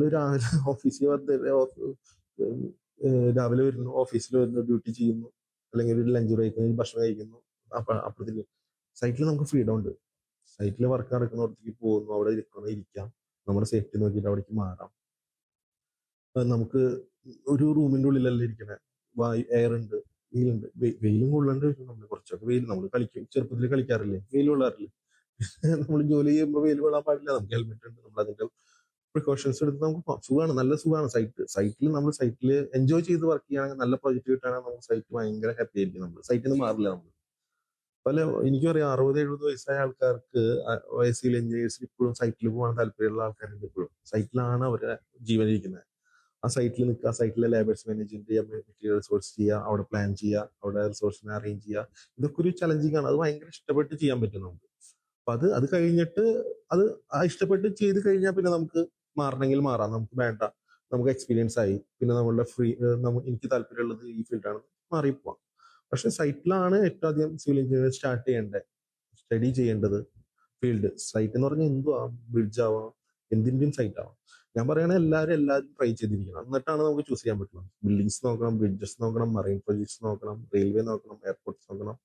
രാവിലെ വരുന്നു, ഓഫീസിൽ വരുന്നു, ഡ്യൂട്ടി ചെയ്യുന്നു, അല്ലെങ്കിൽ ഒരു ലഞ്ച് ബ്രേക്ക് ഭക്ഷണം കഴിക്കുന്നു, അപ്പോഴത്തേക്ക് സൈറ്റിൽ നമുക്ക് ഫ്രീഡം ഉണ്ട്. സൈറ്റിൽ വർക്ക് നടക്കുന്നിടത്തേക്ക് പോകുന്നു, അവിടെ ഇരിക്കാം, നമ്മുടെ സേഫ്റ്റി നോക്കിയിട്ട് അവിടേക്ക് മാറാം. നമുക്ക് ഒരു റൂമിന്റെ ഉള്ളിലല്ല ഇരിക്കണേ, എയർ ഉണ്ട്, വെയിലുണ്ട്. വെയിലും കൊള്ളേണ്ടി വരും. നമ്മൾ കുറച്ചൊക്കെ വെയിൽ നമ്മൾ ചെറുപ്പത്തിൽ കളിക്കാറില്ലേ, വെയിൽ കൊള്ളാറില്ലേ? നമ്മൾ ജോലി ചെയ്യുമ്പോൾ വെയിൽ കൊള്ളാൻ പാടില്ല. നമുക്ക് ഹെൽമെറ്റ് ഉണ്ട്, നമ്മൾ അതിന്റെ പ്രിക്കോഷൻസ് എടുത്ത് നമുക്ക് സുഖമാണ്, നല്ല സുഖമാണ്. സൈറ്റിൽ നമ്മൾ എൻജോയ് ചെയ്ത് വർക്ക് ചെയ്യുകയാണെങ്കിൽ, നല്ല പ്രോജക്റ്റ് കിട്ടുകയാണെങ്കിൽ നമുക്ക് സൈറ്റ് ഭയങ്കര ഹാപ്പി ആയിരിക്കും. നമ്മൾ സൈറ്റിൽ നിന്ന് മാറില്ല. നമ്മൾ എനിക്കും അറിയാം, 60-70 വയസ്സായ ആൾക്കാർക്ക് സിവിൽ എഞ്ചിനീയേഴ്സിൽ ഇപ്പോഴും സൈറ്റിൽ പോകാൻ താല്പര്യമുള്ള ആൾക്കാരുണ്ട്. ഇപ്പോഴും സൈറ്റിലാണ് അവരുടെ ജീവൻ ഇരിക്കുന്നത്. ആ സൈറ്റിൽ നിൽക്കുക, സൈറ്റിലെ ലേബേഴ്സ് മാനേജ്മെന്റ് ചെയ്യുക, മെറ്റീരിയൽ റിസോഴ്സ് ചെയ്യുക, അവിടെ പ്ലാൻ ചെയ്യുക, അവിടെ റിസോഴ്സിനെ അറേഞ്ച് ചെയ്യുക. ഇതൊക്കെ ഒരു ചലഞ്ചിങ് ആണ്. അത് ഭയങ്കര ഇഷ്ടപ്പെട്ട് ചെയ്യാൻ പറ്റും നമുക്ക്. അപ്പൊ അത് കഴിഞ്ഞിട്ട് ഇഷ്ടപ്പെട്ട് ചെയ്ത് കഴിഞ്ഞാൽ പിന്നെ നമുക്ക് മാറണമെങ്കിൽ മാറാം. നമുക്ക് വേണ്ട, നമുക്ക് എക്സ്പീരിയൻസ് ആയി, പിന്നെ നമ്മളുടെ എനിക്ക് താല്പര്യമുള്ളത് ഈ ഫീൽഡാണ്, മാറിപ്പോവാം. പക്ഷെ സൈറ്റിലാണ് ഏറ്റവും അധികം സിവിൽ എഞ്ചിനീയർ സ്റ്റാർട്ട് ചെയ്യേണ്ടത്, സ്റ്റഡി ചെയ്യേണ്ടത് ഫീൽഡ്. സൈറ്റ് എന്ന് പറഞ്ഞാൽ എന്തുവാ, ബ്രിഡ്ജ് ആവാം, എന്തിന്റെയും സൈറ്റ് ആവാം. ഞാൻ പറയണ എല്ലാവരും ട്രൈ ചെയ്തിരിക്കണം, എന്നിട്ടാണ് നമുക്ക് ചൂസ് ചെയ്യാൻ പറ്റുള്ളൂ. ബിൽഡിങ്സ് നോക്കണം, ബ്രിഡ്ജസ് നോക്കണം, മറൈൻ പ്രൊജക്ട്സ് നോക്കണം, റെയിൽവേ നോക്കണം, എയർപോർട്ട്സ് നോക്കണം,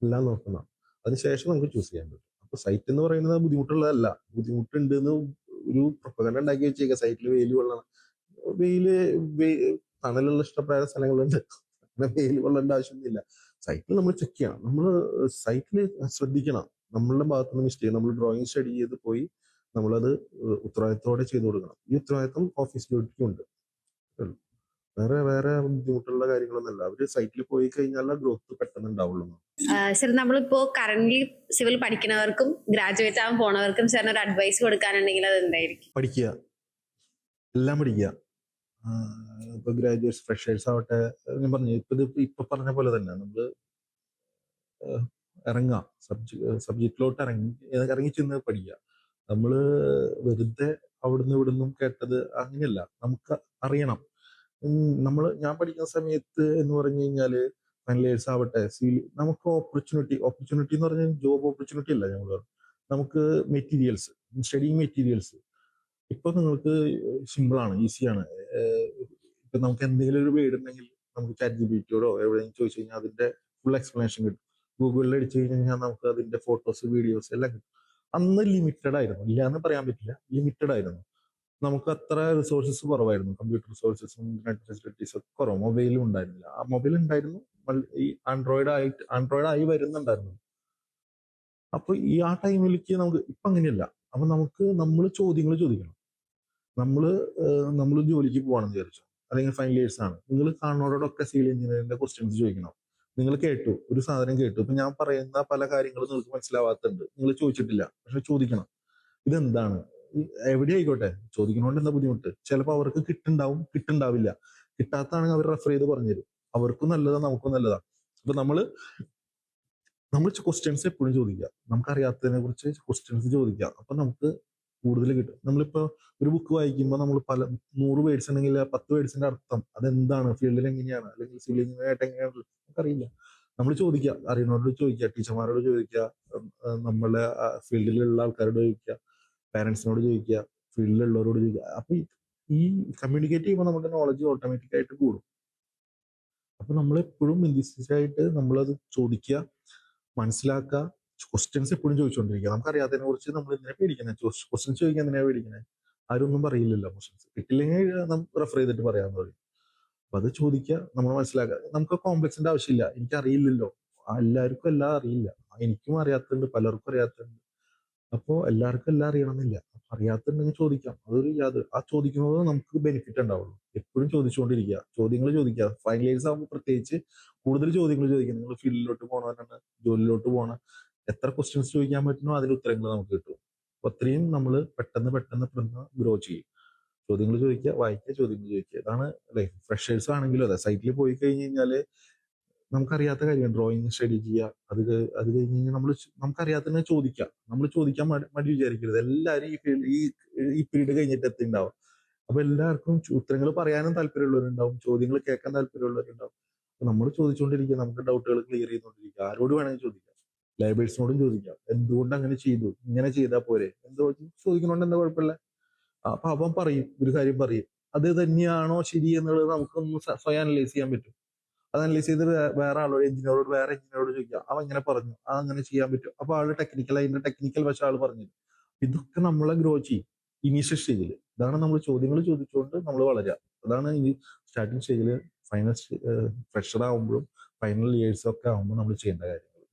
എല്ലാം നോക്കണം. അതിനുശേഷം നമുക്ക് ചൂസ് ചെയ്യാൻ പറ്റും. അപ്പൊ സൈറ്റ് എന്ന് പറയുന്നത് ബുദ്ധിമുട്ടുള്ളതല്ല. ബുദ്ധിമുട്ടുണ്ട് എന്ന് ഒരു പ്രൊപ്പഗണ്ട ഉണ്ടാക്കി വെച്ചേക്കുക. സൈറ്റിൽ വെയിൽ കൊള്ളണം, തണലുള്ള ഇഷ്ടപ്രായ സ്ഥലങ്ങളുണ്ട്, അങ്ങനെ വെയിൽ കൊള്ളേണ്ട ആവശ്യമൊന്നുമില്ല. സൈറ്റിൽ നമ്മൾ ചെക്ക് ചെയ്യണം, നമ്മൾ സൈറ്റിൽ ശ്രദ്ധിക്കണം. നമ്മളുടെ ഭാഗത്തുനിന്ന് മിസ്റ്റേക്ക്, നമ്മൾ ഡ്രോയിങ് സ്റ്റഡി ചെയ്ത് പോയി നമ്മളത് ഉത്തരവാദിത്തോടെ ചെയ്തു കൊടുക്കണം. ഈ ഉത്തരവാദിത്വം ഓഫീസ് ഡ്യൂട്ടിക്കും ഉണ്ട്. വേറെ ബുദ്ധിമുട്ടുള്ള കാര്യങ്ങളൊന്നുമല്ല. അവര് സൈറ്റിൽ പോയി കഴിഞ്ഞാൽ ഗ്രോത്ത് പെട്ടെന്ന് ഉണ്ടാവുള്ളൂ. സർ, നമ്മളിപ്പോ കറന്റ് സിവിൽ പഠിക്കുന്നവർക്കും ഗ്രാജുവേറ്റ് ആവാൻ പോണവർക്കും സാറിന് ഒരു അഡ്വൈസ് കൊടുക്കാനുണ്ടെങ്കിൽ അത് എന്തായിരിക്കും? പഠിക്കുക, എല്ലാം പഠിക്കുക. ഇപ്പൊ ഗ്രാജുവേറ്റ്സ്, ഫ്രഷേഴ്സ് ആവട്ടെ, ഞാൻ പറഞ്ഞു ഇപ്പൊ പറഞ്ഞ പോലെ തന്നെ നമ്മള് ഇറങ്ങാം, സബ്ജക്റ്റിലോട്ട് ഇറങ്ങി ചെന്ന് പഠിക്കുക. നമ്മള് വെറുതെ അവിടുന്ന് ഇവിടുന്നും കേട്ടത് അങ്ങനെയല്ല, നമുക്ക് അറിയണം. ഞാൻ പഠിക്കുന്ന സമയത്ത് എന്ന് പറഞ്ഞു കഴിഞ്ഞാല് ഫൈനൽ ഇയേഴ്സ് ആവട്ടെ, നമുക്ക് ഓപ്പർച്യൂണിറ്റി എന്ന് പറഞ്ഞാൽ ജോബ് ഓപ്പർച്യൂണിറ്റി അല്ല ഞങ്ങൾ നമുക്ക് മെറ്റീരിയൽസ്, സ്റ്റഡി മെറ്റീരിയൽസ് ഇപ്പൊ നിങ്ങൾക്ക് സിമ്പിൾ ആണ്, ഈസിയാണ്. ഇപ്പൊ നമുക്ക് എന്തെങ്കിലും ഒരു വീട് ഉണ്ടെങ്കിൽ നമുക്ക് ചാറ്റ് ജിപിടിയോടോ എവിടെയെങ്കിലും ചോദിച്ചു കഴിഞ്ഞാൽ അതിന്റെ ഫുൾ എക്സ്പ്ലനേഷൻ കിട്ടും. ഗൂഗിളിൽ അടിച്ചു കഴിഞ്ഞാൽ നമുക്ക് അതിന്റെ ഫോട്ടോസ്, വീഡിയോസ് എല്ലാം കിട്ടും. അന്ന് ലിമിറ്റഡ് ആയിരുന്നു, ഇല്ല എന്ന് പറയാൻ പറ്റില്ല, ലിമിറ്റഡ് ആയിരുന്നു. നമുക്ക് അത്ര റിസോഴ്സസ് കുറവായിരുന്നു, കമ്പ്യൂട്ടർ റിസോഴ്സസും ഇന്റർനെറ്റ് ഫെസിലിറ്റീസ് ഒക്കെ കുറവ്. മൊബൈലും ഉണ്ടായിരുന്നില്ല. ആ മൊബൈൽ ഉണ്ടായിരുന്നു, ഈ ആൻഡ്രോയിഡ് ആയി വരുന്നുണ്ടായിരുന്നു. അപ്പൊ ആ ടൈമിലേക്ക് നമുക്ക് ഇപ്പൊ അങ്ങനെയല്ല. അപ്പൊ നമ്മൾ ചോദ്യങ്ങൾ ചോദിക്കണം. നമ്മൾ ജോലിക്ക് പോകണമെന്ന് വിചാരിച്ചു, അല്ലെങ്കിൽ ഫൈനൽ ഇയേഴ്സ് ആണ്, നിങ്ങൾ കാണുന്നവരോടൊക്കെ സിവിൽ എഞ്ചിനീയറിംഗിന്റെ ക്വസ്റ്റ്യൻസ് ചോദിക്കണം. നിങ്ങൾ കേട്ടു, ഒരു സാധനം കേട്ടു, ഇപ്പൊ ഞാൻ പറയുന്ന പല കാര്യങ്ങളും നിങ്ങൾക്ക് മനസ്സിലാവാത്തുണ്ട്, നിങ്ങൾ ചോദിച്ചിട്ടില്ല, പക്ഷെ ചോദിക്കണം. ഇതെന്താണ്, എവിടെ ആയിക്കോട്ടെ, ചോദിക്കണോണ്ട് എന്താ ബുദ്ധിമുട്ട്? ചിലപ്പോൾ അവർക്ക് കിട്ടുണ്ടാവില്ല. കിട്ടാത്താണെങ്കിൽ അവർ റെഫർ ചെയ്ത് പറഞ്ഞുതരും. അവർക്കും നല്ലതാ, നമുക്കും നല്ലതാ. അപ്പൊ നമ്മൾ ക്വസ്റ്റ്യൻസ് എപ്പോഴും ചോദിക്കുക, നമുക്കറിയാത്തതിനെ കുറിച്ച് ക്വസ്റ്റ്യൻസ് ചോദിക്കുക. അപ്പൊ നമുക്ക് കൂടുതൽ കിട്ടും. നമ്മളിപ്പോ ഒരു ബുക്ക് വായിക്കുമ്പോൾ നമ്മൾ 100 വേർഡ്സ് ഉണ്ടെങ്കിൽ 10 വേർഡ്സിന്റെ അർത്ഥം അതെന്താണ്, ഫീൽഡിൽ എങ്ങനെയാണ്, അല്ലെങ്കിൽ സിവിൽ എഞ്ചിനീയറായിട്ട് എങ്ങനെയാണ് നമുക്കറിയില്ല. നമ്മൾ ചോദിക്കുക, അറിയുന്നവരോട് ചോദിക്കുക, ടീച്ചർമാരോട് ചോദിക്കുക, നമ്മളെ ഫീൽഡിലുള്ള ആൾക്കാരോട് ചോദിക്കുക, പാരന്റ്സിനോട് ചോദിക്കുക, ഫീൽഡിലുള്ളവരോട് ചോദിക്കുക. അപ്പൊ ഈ കമ്മ്യൂണിക്കേറ്റ് ചെയ്യുമ്പോൾ നമ്മുടെ നോളജ് ഓട്ടോമാറ്റിക് ആയിട്ട് കൂടും. അപ്പൊ നമ്മളെപ്പോഴും ഇൻഡിസിസായിട്ട് നമ്മളത് ചോദിക്കുക, മനസ്സിലാക്കുക, ക്വസ്റ്റ്യൻസ് എപ്പോഴും ചോദിച്ചുകൊണ്ടിരിക്കുക. നമുക്കറിയാത്തതിനെ കുറിച്ച് നമ്മൾ എന്തിനാ പേടിക്കുന്നത്? ക്വസ്റ്റ്യൻസ് ചോദിക്കാൻ എന്തിനാ പേടിക്കുന്നത്? ആരും ഒന്നും പറയില്ലല്ലോ. ക്വസ്റ്റ്യൻസ് കിട്ടില്ലെങ്കിൽ നമുക്ക് റെഫർ ചെയ്തിട്ട് പറയാമെന്ന് പറയും. അപ്പൊ അത് ചോദിക്കുക, നമ്മൾ മനസ്സിലാക്കുക. നമുക്ക് കോംപ്ലക്സിന്റെ ആവശ്യമില്ല. എനിക്കറിയില്ലല്ലോ, എല്ലാവർക്കും എല്ലാം അറിയില്ല, എനിക്കും അറിയാത്തുണ്ട്, പലർക്കും അറിയാത്തുണ്ട്. അപ്പോ എല്ലാവർക്കും എല്ലാം അറിയണമെന്നില്ല. അറിയാത്തുണ്ടെങ്കിൽ ചോദിക്കാം. ആ ചോദിക്കുന്നത് നമുക്ക് ബെനിഫിറ്റ് ഉണ്ടാവുള്ളൂ. എപ്പോഴും ചോദിച്ചുകൊണ്ടിരിക്കുക, ചോദ്യങ്ങൾ ചോദിക്കുക. ഫൈനൽ ഇയേഴ്സ് ആകുമ്പോൾ പ്രത്യേകിച്ച് കൂടുതൽ ചോദ്യങ്ങൾ ചോദിക്കുക. നിങ്ങൾ ഫീൽഡിലോട്ട് പോകണവരാണ്, ജോലിയിലോട്ട് പോകണം, എത്ര ക്വസ്റ്റ്യൻസ് ചോദിക്കാൻ പറ്റുമോ അതിൽ ഉത്തരങ്ങൾ നമുക്ക് കിട്ടും. അപ്പൊ അത്രയും നമ്മൾ പെട്ടെന്ന് ഗ്രോ ചെയ്യും. ചോദ്യങ്ങൾ ചോദിക്കുക, വായിക്കുക, ചോദ്യങ്ങൾ ചോദിക്കുക. ഇതാണ് ലൈഫ്. ഫ്രഷേഴ്സ് ആണെങ്കിലും അതെ, സൈറ്റിൽ പോയി കഴിഞ്ഞ് കഴിഞ്ഞാല് നമുക്കറിയാത്ത കാര്യം ഡ്രോയിങ് സ്റ്റഡി ചെയ്യുക. അത് കഴിഞ്ഞ് കഴിഞ്ഞാൽ നമുക്കറിയാത്തതിനെ ചോദിക്കാം. നമ്മൾ ചോദിക്കാൻ മടി വിചാരിക്കരുത്. എല്ലാവരും ഈ പീരീഡ് കഴിഞ്ഞിട്ട് എത്തിണ്ടാവും. അപ്പൊ എല്ലാവർക്കും ഉത്തരങ്ങൾ പറയാനും താല്പര്യമുള്ളവരുണ്ടാവും, ചോദ്യങ്ങൾ കേൾക്കാൻ താല്പര്യമുള്ളവരുണ്ടാവും. അപ്പൊ നമ്മൾ ചോദിച്ചുകൊണ്ടിരിക്കുക, നമുക്ക് ഡൗട്ടുകൾ ക്ലിയർ ചെയ്തുകൊണ്ടിരിക്കുക. ആരോട് വേണമെങ്കിൽ ചോദിക്കാം, ലൈബ്രറീസിനോടും ചോദിക്കാം, എന്തുകൊണ്ട് അങ്ങനെ ചെയ്തു, ഇങ്ങനെ ചെയ്താൽ പോരെ, ചോദിക്കുന്നോണ്ട് എന്താ കുഴപ്പമില്ല. അപ്പൊ അവൻ പറയും, ഒരു കാര്യം പറയും, അത് തന്നെയാണോ ശരി എന്നുള്ളത് നമുക്കൊന്ന് സ്വയം അനലൈസ് ചെയ്യാൻ പറ്റും. അത് അനലൈസ് ചെയ്ത് വേറെ എഞ്ചിനീയറോട് ചോദിക്കാം, അവൻ ഇങ്ങനെ പറഞ്ഞു, അങ്ങനെ ചെയ്യാൻ പറ്റും. അപ്പൊ അതിന്റെ ടെക്നിക്കൽ വശം ആള് പറഞ്ഞു. ഇതൊക്കെ നമ്മളെ ഗ്രോ ചെയ്യും ഇനീഷ്യൽ സ്റ്റേജിൽ. ഇതാണ് നമ്മൾ ചോദ്യങ്ങൾ ചോദിച്ചുകൊണ്ട് നമ്മൾ വളരുക. അതാണ് ഈ സ്റ്റാർട്ടിങ് സ്റ്റേജിൽ ഫൈനൽ ഫ്രഷർ ആകുമ്പോഴും ഫൈനൽ ഇയേഴ്സും ഒക്കെ ആകുമ്പോൾ നമ്മൾ ചെയ്യേണ്ട കാര്യങ്ങൾ.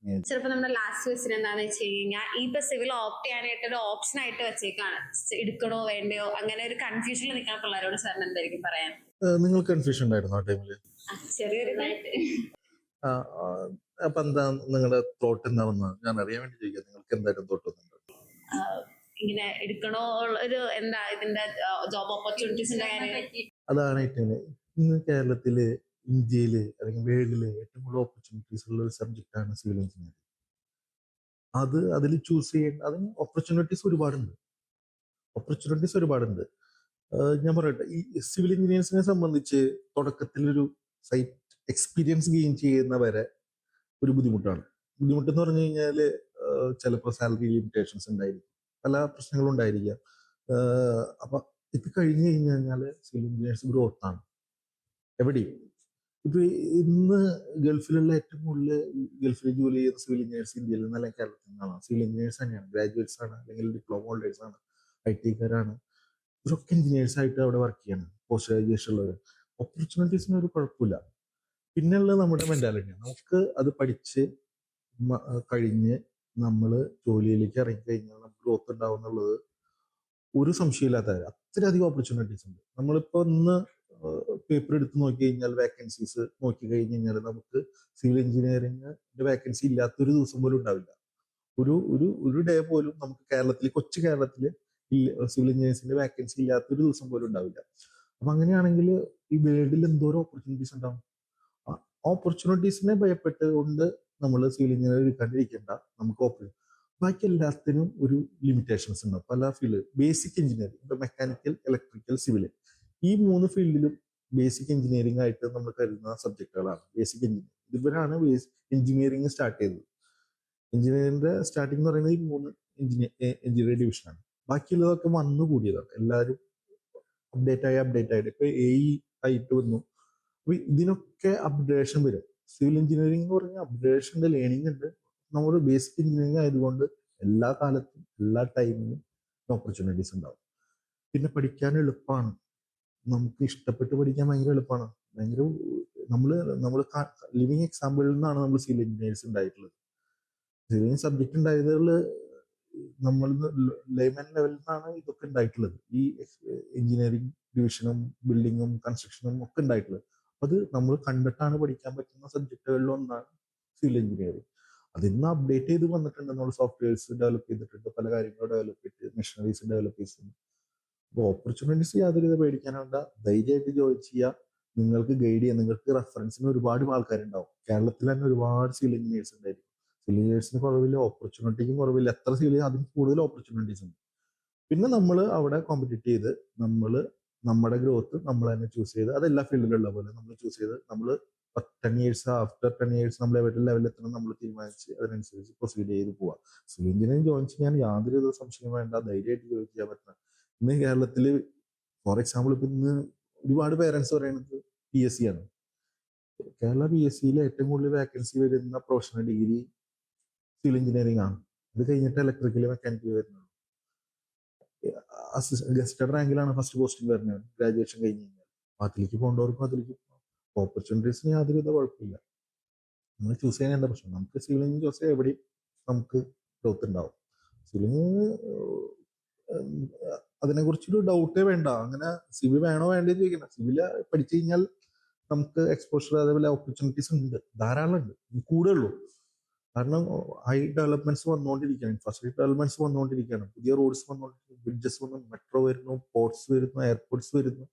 ചിലപ്പോൾ നമ്മുടെ ലാസ്റ്റ് ക്വസ്റ്റ്യൻ എന്താണെന്ന് വെച്ച് കഴിഞ്ഞാൽ, ഇപ്പൊ സിവിൽ ഓപ്റ്റ് ചെയ്യാനായിട്ട് ഒരു ഓപ്ഷൻ ആയിട്ട് വെച്ചേക്കാണ്, എടുക്കണോ വേണ്ടയോ, അങ്ങനെ ഒരു കൺഫ്യൂഷനിൽ നിൽക്കുന്ന പിള്ളേരോട് സാറിന് എന്തായിരിക്കും പറയാൻ? നിങ്ങൾ കൺഫ്യൂഷൻ ഉണ്ടായിരുന്നു ആ ടൈമില്? ചെറിയൊരു അപ്പൊ എന്താ നിങ്ങളുടെ തോട്ട് എന്താണെന്ന് ഞാൻ അറിയാൻ വേണ്ടി ചോദിക്കാം. നിങ്ങൾക്ക് എന്തായാലും തോട്ട് വന്നിട്ടുണ്ട് ഇങ്ങനെ എടുക്കണോ ഒരു എന്താ ഇതിന്റെ ജോബ് ഓപ്പർച്യൂണിറ്റീസിന്റെ കാര്യം? അതാണ് ഏറ്റവും ഇന്ന് കേരളത്തില്, ഇന്ത്യയില്, അല്ലെങ്കിൽ വേൾഡില് ഏറ്റവും കൂടുതൽ ഓപ്പർച്യൂണിറ്റീസ് ഉള്ള ഒരു സബ്ജക്റ്റ് ആണ് സിവിൽ എഞ്ചിനീയറിംഗ്. അതിൽ ചൂസ് ചെയ്യേണ്ട, അതിന് ഓപ്പർച്യൂണിറ്റീസ് ഒരുപാടുണ്ട്. ഞാൻ പറയട്ടെ, ഈ സിവിൽ എഞ്ചിനീയേഴ്സിനെ സംബന്ധിച്ച് തുടക്കത്തിലൊരു സൈറ്റ് എക്സ്പീരിയൻസ് ഗെയിൻ ചെയ്യുന്നവരെ ഒരു ബുദ്ധിമുട്ടെന്ന് പറഞ്ഞു കഴിഞ്ഞാല് ചിലപ്പോൾ സാലറി ലിമിറ്റേഷൻസ് ഉണ്ടായിരിക്കും, പല പ്രശ്നങ്ങളും ഉണ്ടായിരിക്കാം. അപ്പൊ ഇത് കഴിഞ്ഞു കഴിഞ്ഞാല് സിവിൽ എഞ്ചിനീയേഴ്സ് ഗ്രോത്ത് ആണ് എവിടെയും. ഇപ്പൊ ഇന്ന് ഗൾഫിലുള്ള ഏറ്റവും കൂടുതൽ ഗൾഫിൽ ജോലി ചെയ്യുന്ന സിവിൽ എഞ്ചിനീയേഴ്സ് ഇന്ത്യയിൽ നിന്ന് അല്ലെങ്കിൽ കേരളത്തിൽ നിന്നാണ്. സിവിൽ എഞ്ചിനീയേഴ്സ് തന്നെയാണ്, ഗ്രാജുവേറ്റ്സ് ആണ്, അല്ലെങ്കിൽ ഡിപ്ലോമ ഹോൾഡേഴ്സ് ആണ്, IT-കാരാണ്. ഇവരൊക്കെ എഞ്ചിനീയേഴ്സ് ആയിട്ട് അവിടെ വർക്ക് ചെയ്യണം, പോസ്റ്റ് ഗ്രാജുവേഷൻ ഉള്ളവർ. ഓപ്പർച്യൂണിറ്റീസിന് ഒരു കുഴപ്പമില്ല. പിന്നെയുള്ളത് നമ്മുടെ മെന്റാലിറ്റിയാണ്. നമുക്ക് അത് പഠിച്ച് കഴിഞ്ഞ് നമ്മൾ ജോലിയിലേക്ക് ഇറങ്ങിക്കഴിഞ്ഞാൽ നമുക്ക് ഗ്രോത്ത് ഉണ്ടാവും എന്നുള്ളത് ഒരു സംശയമില്ലാത്ത കാര്യം. അത്രയധികം ഓപ്പർച്യൂണിറ്റീസ് ഉണ്ട്. നമ്മളിപ്പോ ഇന്ന് പേപ്പർ എടുത്ത് നോക്കി കഴിഞ്ഞാൽ, വേക്കൻസീസ് നോക്കി കഴിഞ്ഞ് കഴിഞ്ഞാൽ നമുക്ക് സിവിൽ എഞ്ചിനീയറിംഗിന്റെ വേക്കൻസി ഇല്ലാത്തൊരു ദിവസം പോലും ഉണ്ടാവില്ല. ഒരു ഡേ പോലും നമുക്ക് കൊച്ചു കേരളത്തില് സിവിൽ എഞ്ചിനീയേഴ്സിന്റെ വേക്കൻസി ഇല്ലാത്തൊരു ദിവസം പോലും ഉണ്ടാവില്ല. അപ്പൊ അങ്ങനെയാണെങ്കിൽ ഈ വേൾഡിൽ എന്തോരം ഓപ്പർച്യൂണിറ്റീസ് ഉണ്ടാവും. ഓപ്പർച്യൂണിറ്റീസിനെ ഭയപ്പെട്ടുകൊണ്ട് നമ്മൾ സിവിൽ എഞ്ചിനീയർ എടുക്കാണ്ടിരിക്കേണ്ട, നമുക്ക് ഓപ്പറേറ്റ്. ബാക്കി എല്ലാത്തിനും ഒരു ലിമിറ്റേഷൻസ് ഉണ്ടാവും. പല ഫീൽഡ് ബേസിക് എഞ്ചിനീയറിംഗ്, ഇപ്പൊ മെക്കാനിക്കൽ, ഇലക്ട്രിക്കൽ, സിവിൽ, ഈ 3 ഫീൽഡിലും ബേസിക് എഞ്ചിനീയറിംഗ് ആയിട്ട് നമ്മൾ കരുതുന്ന സബ്ജക്റ്റുകളാണ് ബേസിക് എഞ്ചിനീയറിംഗ്. ഇവരാണ് എഞ്ചിനീയറിംഗ് സ്റ്റാർട്ട് ചെയ്തത്. എഞ്ചിനീയറിംഗിന്റെ സ്റ്റാർട്ടിംഗ് എന്ന് പറയുന്നത് ഈ 3 എഞ്ചിനീയറിംഗ് ഡിവിഷനാണ്. ബാക്കിയുള്ളതൊക്കെ വന്നു കൂടിയതാണ്. എല്ലാവരും അപ്ഡേറ്റ് ആയിട്ട് ഇപ്പൊ AI ആയിട്ട് വന്നു. അപ്പൊ ഇതിനൊക്കെ അപ്ഡേഷൻ വരും. സിവിൽ എഞ്ചിനീയറിംഗ് എന്ന് പറഞ്ഞാൽ അപ്ഡേഷന്റെ ലേണിംഗ് ഉണ്ട്. നമ്മൾ ബേസിക് എഞ്ചിനീയറിംഗ് ആയതുകൊണ്ട് എല്ലാ കാലത്തും എല്ലാ ടൈമിലും ഓപ്പർച്യൂണിറ്റീസ് ഉണ്ടാവും. പിന്നെ പഠിക്കാൻ എളുപ്പമാണ്, നമുക്ക് ഇഷ്ടപ്പെട്ട് പഠിക്കാൻ ഭയങ്കര എളുപ്പമാണ്. ഭയങ്കര നമ്മൾ ലിവിങ് എക്സാമ്പിളിൽ നിന്നാണ് നമ്മൾ സിവിൽ എഞ്ചിനീയേഴ്സ് ഉണ്ടായിട്ടുള്ളത്. സിവിൽ സബ്ജക്ട് ഉണ്ടായതിൽ നമ്മൾ ലേമൻ ലെവലിൽ നിന്നാണ് ഇതൊക്കെ ഉണ്ടായിട്ടുള്ളത്. ഈ എഞ്ചിനീയറിംഗ് ഡിവിഷനും ബിൽഡിങ്ങും കൺസ്ട്രക്ഷനും ഒക്കെ ഉണ്ടായിട്ടുള്ളത്. അത് നമ്മൾ കണ്ടിട്ടാണ് പഠിക്കാൻ പറ്റുന്ന സബ്ജക്റ്റുകളിൽ ഒന്നാണ് സിവിൽ എഞ്ചിനീയറിംഗ്. അതിന്ന് അപ്ഡേറ്റ് ചെയ്ത് വന്നിട്ടുണ്ട്. നമ്മൾ സോഫ്റ്റ്വെയർസ് ഡെവലപ്പ് ചെയ്തിട്ടുണ്ട്, പല കാര്യങ്ങളും ഡെവലപ്പ് ചെയ്തിട്ട് മെഷീനറീസ് ഡെവലപ്പ് ചെയ്തിട്ടുണ്ട്. അപ്പോൾ ഓപ്പർച്യൂണിറ്റീസ് യാതൊരു പേടിക്കാനുണ്ട, ധൈര്യമായിട്ട് ജോയിൻ ചെയ്യുക. നിങ്ങൾക്ക് ഗൈഡ് ചെയ്യാൻ, നിങ്ങൾക്ക് റെഫറൻസിന് ഒരുപാട് ആൾക്കാരുണ്ടാവും. കേരളത്തിൽ തന്നെ ഒരുപാട് സിവിൽ എഞ്ചിനീയേഴ്സ് ഉണ്ടായിരിക്കും. സിവിൽ എഞ്ചിനീയേഴ്സിന് കുറവില്ല, ഓപ്പർച്യൂണിറ്റിക്കും കുറവില്ല. എത്ര സിവിൽ അതിന് കൂടുതൽ ഓപ്പർച്യൂണിറ്റീസ് ഉണ്ട്. പിന്നെ നമ്മൾ അവിടെ കോമ്പറ്റീറ്റ് ചെയ്ത് നമ്മുടെ ഗ്രോത്ത് നമ്മൾ തന്നെ ചൂസ് ചെയ്ത്, അത് എല്ലാ ഫീൽഡിലുള്ള പോലെ നമ്മൾ ചൂസ് ചെയ്ത്, നമ്മൾ 10 ഇയേഴ്സ് ആഫ്റ്റർ 10 ഇയേഴ്സ് നമ്മൾ എവിടെ ലെവലിൽ എത്തണം നമ്മൾ തീരുമാനിച്ച് അതിനനുസരിച്ച് പ്രൊസീഡ് ചെയ്ത് പോവാം. സിവിൽ എഞ്ചിനീയറിംഗ് ജോയിൻ ചെയ്യാൻ യാതൊരു സംശയം വേണ്ട, ധൈര്യമായിട്ട് ജോയിൻ ചെയ്യാൻ പറ്റണം. ഇന്ന് കേരളത്തിൽ ഫോർ എക്സാമ്പിൾ ഇപ്പൊ ഇന്ന് ഒരുപാട് പേരൻസ് പറയുന്നത് PSC ആണ്. കേരള PSCയിൽ ഏറ്റവും കൂടുതൽ വേക്കൻസി വരുന്ന പ്രൊഫഷണൽ ഡിഗ്രി സിവിൽ എഞ്ചിനീയറിംഗ് ആണ്. അത് കഴിഞ്ഞിട്ട് ഇലക്ട്രിക്കൽ, മെക്കാനിക്കൽ വരുന്നത്. ഗസ്റ്റഡ് റാങ്കിലാണ് ഫസ്റ്റ് പോസ്റ്റിംഗ് വരുന്നത് ഗ്രാജുവേഷൻ കഴിഞ്ഞ് കഴിഞ്ഞാൽ. അതിലേക്ക് പോകേണ്ടവർക്കും അതിലേക്ക് ഓപ്പർച്യൂണിറ്റീസിന് യാതൊരുവിധ കുഴപ്പമില്ല. നമ്മൾ ചൂസ് ചെയ്യാൻ എന്താ പ്രശ്നം? നമുക്ക് സിവിൽ എഞ്ചിനീയറിംഗ് ചൂസ് ചെയ്യാൻ എവിടെയും നമുക്ക് ഗ്രോത്ത് ഉണ്ടാവും. സിവിൽ അതിനെക്കുറിച്ചൊരു ഡൗട്ടേ വേണ്ട. അങ്ങനെ സിവിൽ വേണോ വേണ്ടതെന്ന് ചോദിക്കണം. സിവിൽ പഠിച്ചു കഴിഞ്ഞാൽ നമുക്ക് എക്സ്പോഷർ, അതേപോലെ ഓപ്പർച്യൂണിറ്റീസ് ഉണ്ട്, ധാരാളം ഉണ്ട്, കൂടെ ഉള്ളൂ. കാരണം ഹൈ ഡെവലപ്മെന്റ്സ് വന്നുകൊണ്ടിരിക്കുകയാണ്, ഇൻഫ്രാസ്ട്രക്ചർ ഡെവലപ്മെന്റ്സ് വന്നുകൊണ്ടിരിക്കുകയാണ്. പുതിയ റോഡ്സ് വന്നുകൊണ്ടിരിക്കുന്നു, ബ്രിഡ്ജസ് വന്നു, മെട്രോ വരുന്നു, പോർട്സ് വരുന്നു, എയർപോർട്ട്സ് വരുന്നു.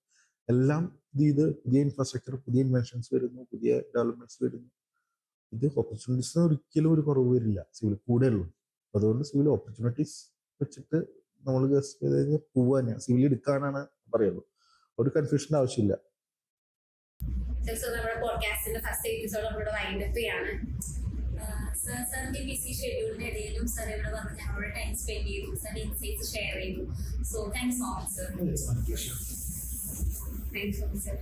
എല്ലാം ഇത് പുതിയ ഇൻഫ്രാസ്ട്രക്ചർ, പുതിയ ഇൻവെൻഷൻസ് വരുന്നു, പുതിയ ഡെവലപ്മെന്റ്സ് വരുന്നു. ഇത് ഓപ്പർച്യൂണിറ്റീസിന് ഒരിക്കലും ഒരു കുറവ് വരില്ല, സിവിൽ കൂടെ ഉള്ളൂ. അതുകൊണ്ട് സിവിൽ ഓപ്പർച്യൂണിറ്റീസ് വെച്ചിട്ട് നമ്മൾ ജസ്റ്റ് ചെയ്ത് കഴിഞ്ഞാൽ പോവുക തന്നെയാണ്. സിവിൽ എടുക്കാനാണ് പറയുള്ളൂ, ഒരു കൺഫ്യൂഷൻ്റെ ആവശ്യമില്ല. നമ്മുടെ പോഡ്കാസ്റ്റിന്റെ ഫസ്റ്റ് എപ്പിസോഡ് നമ്മളിവിടെ വൈൻഡപ്പ് ചെയ്യാണ്. സാറിന്റെ ബിസി ഷെഡ്യൂളിന്റെ ഇടയിലും സാർ ഇവിടെ വന്ന് ഞങ്ങളോട് ടൈം സ്പെൻഡ് ചെയ്തു, സാറിന്റെ ഇൻസൈറ്റ്സ് ഷെയർ ചെയ്തു. So thanks so much sir. Thanks so much sir.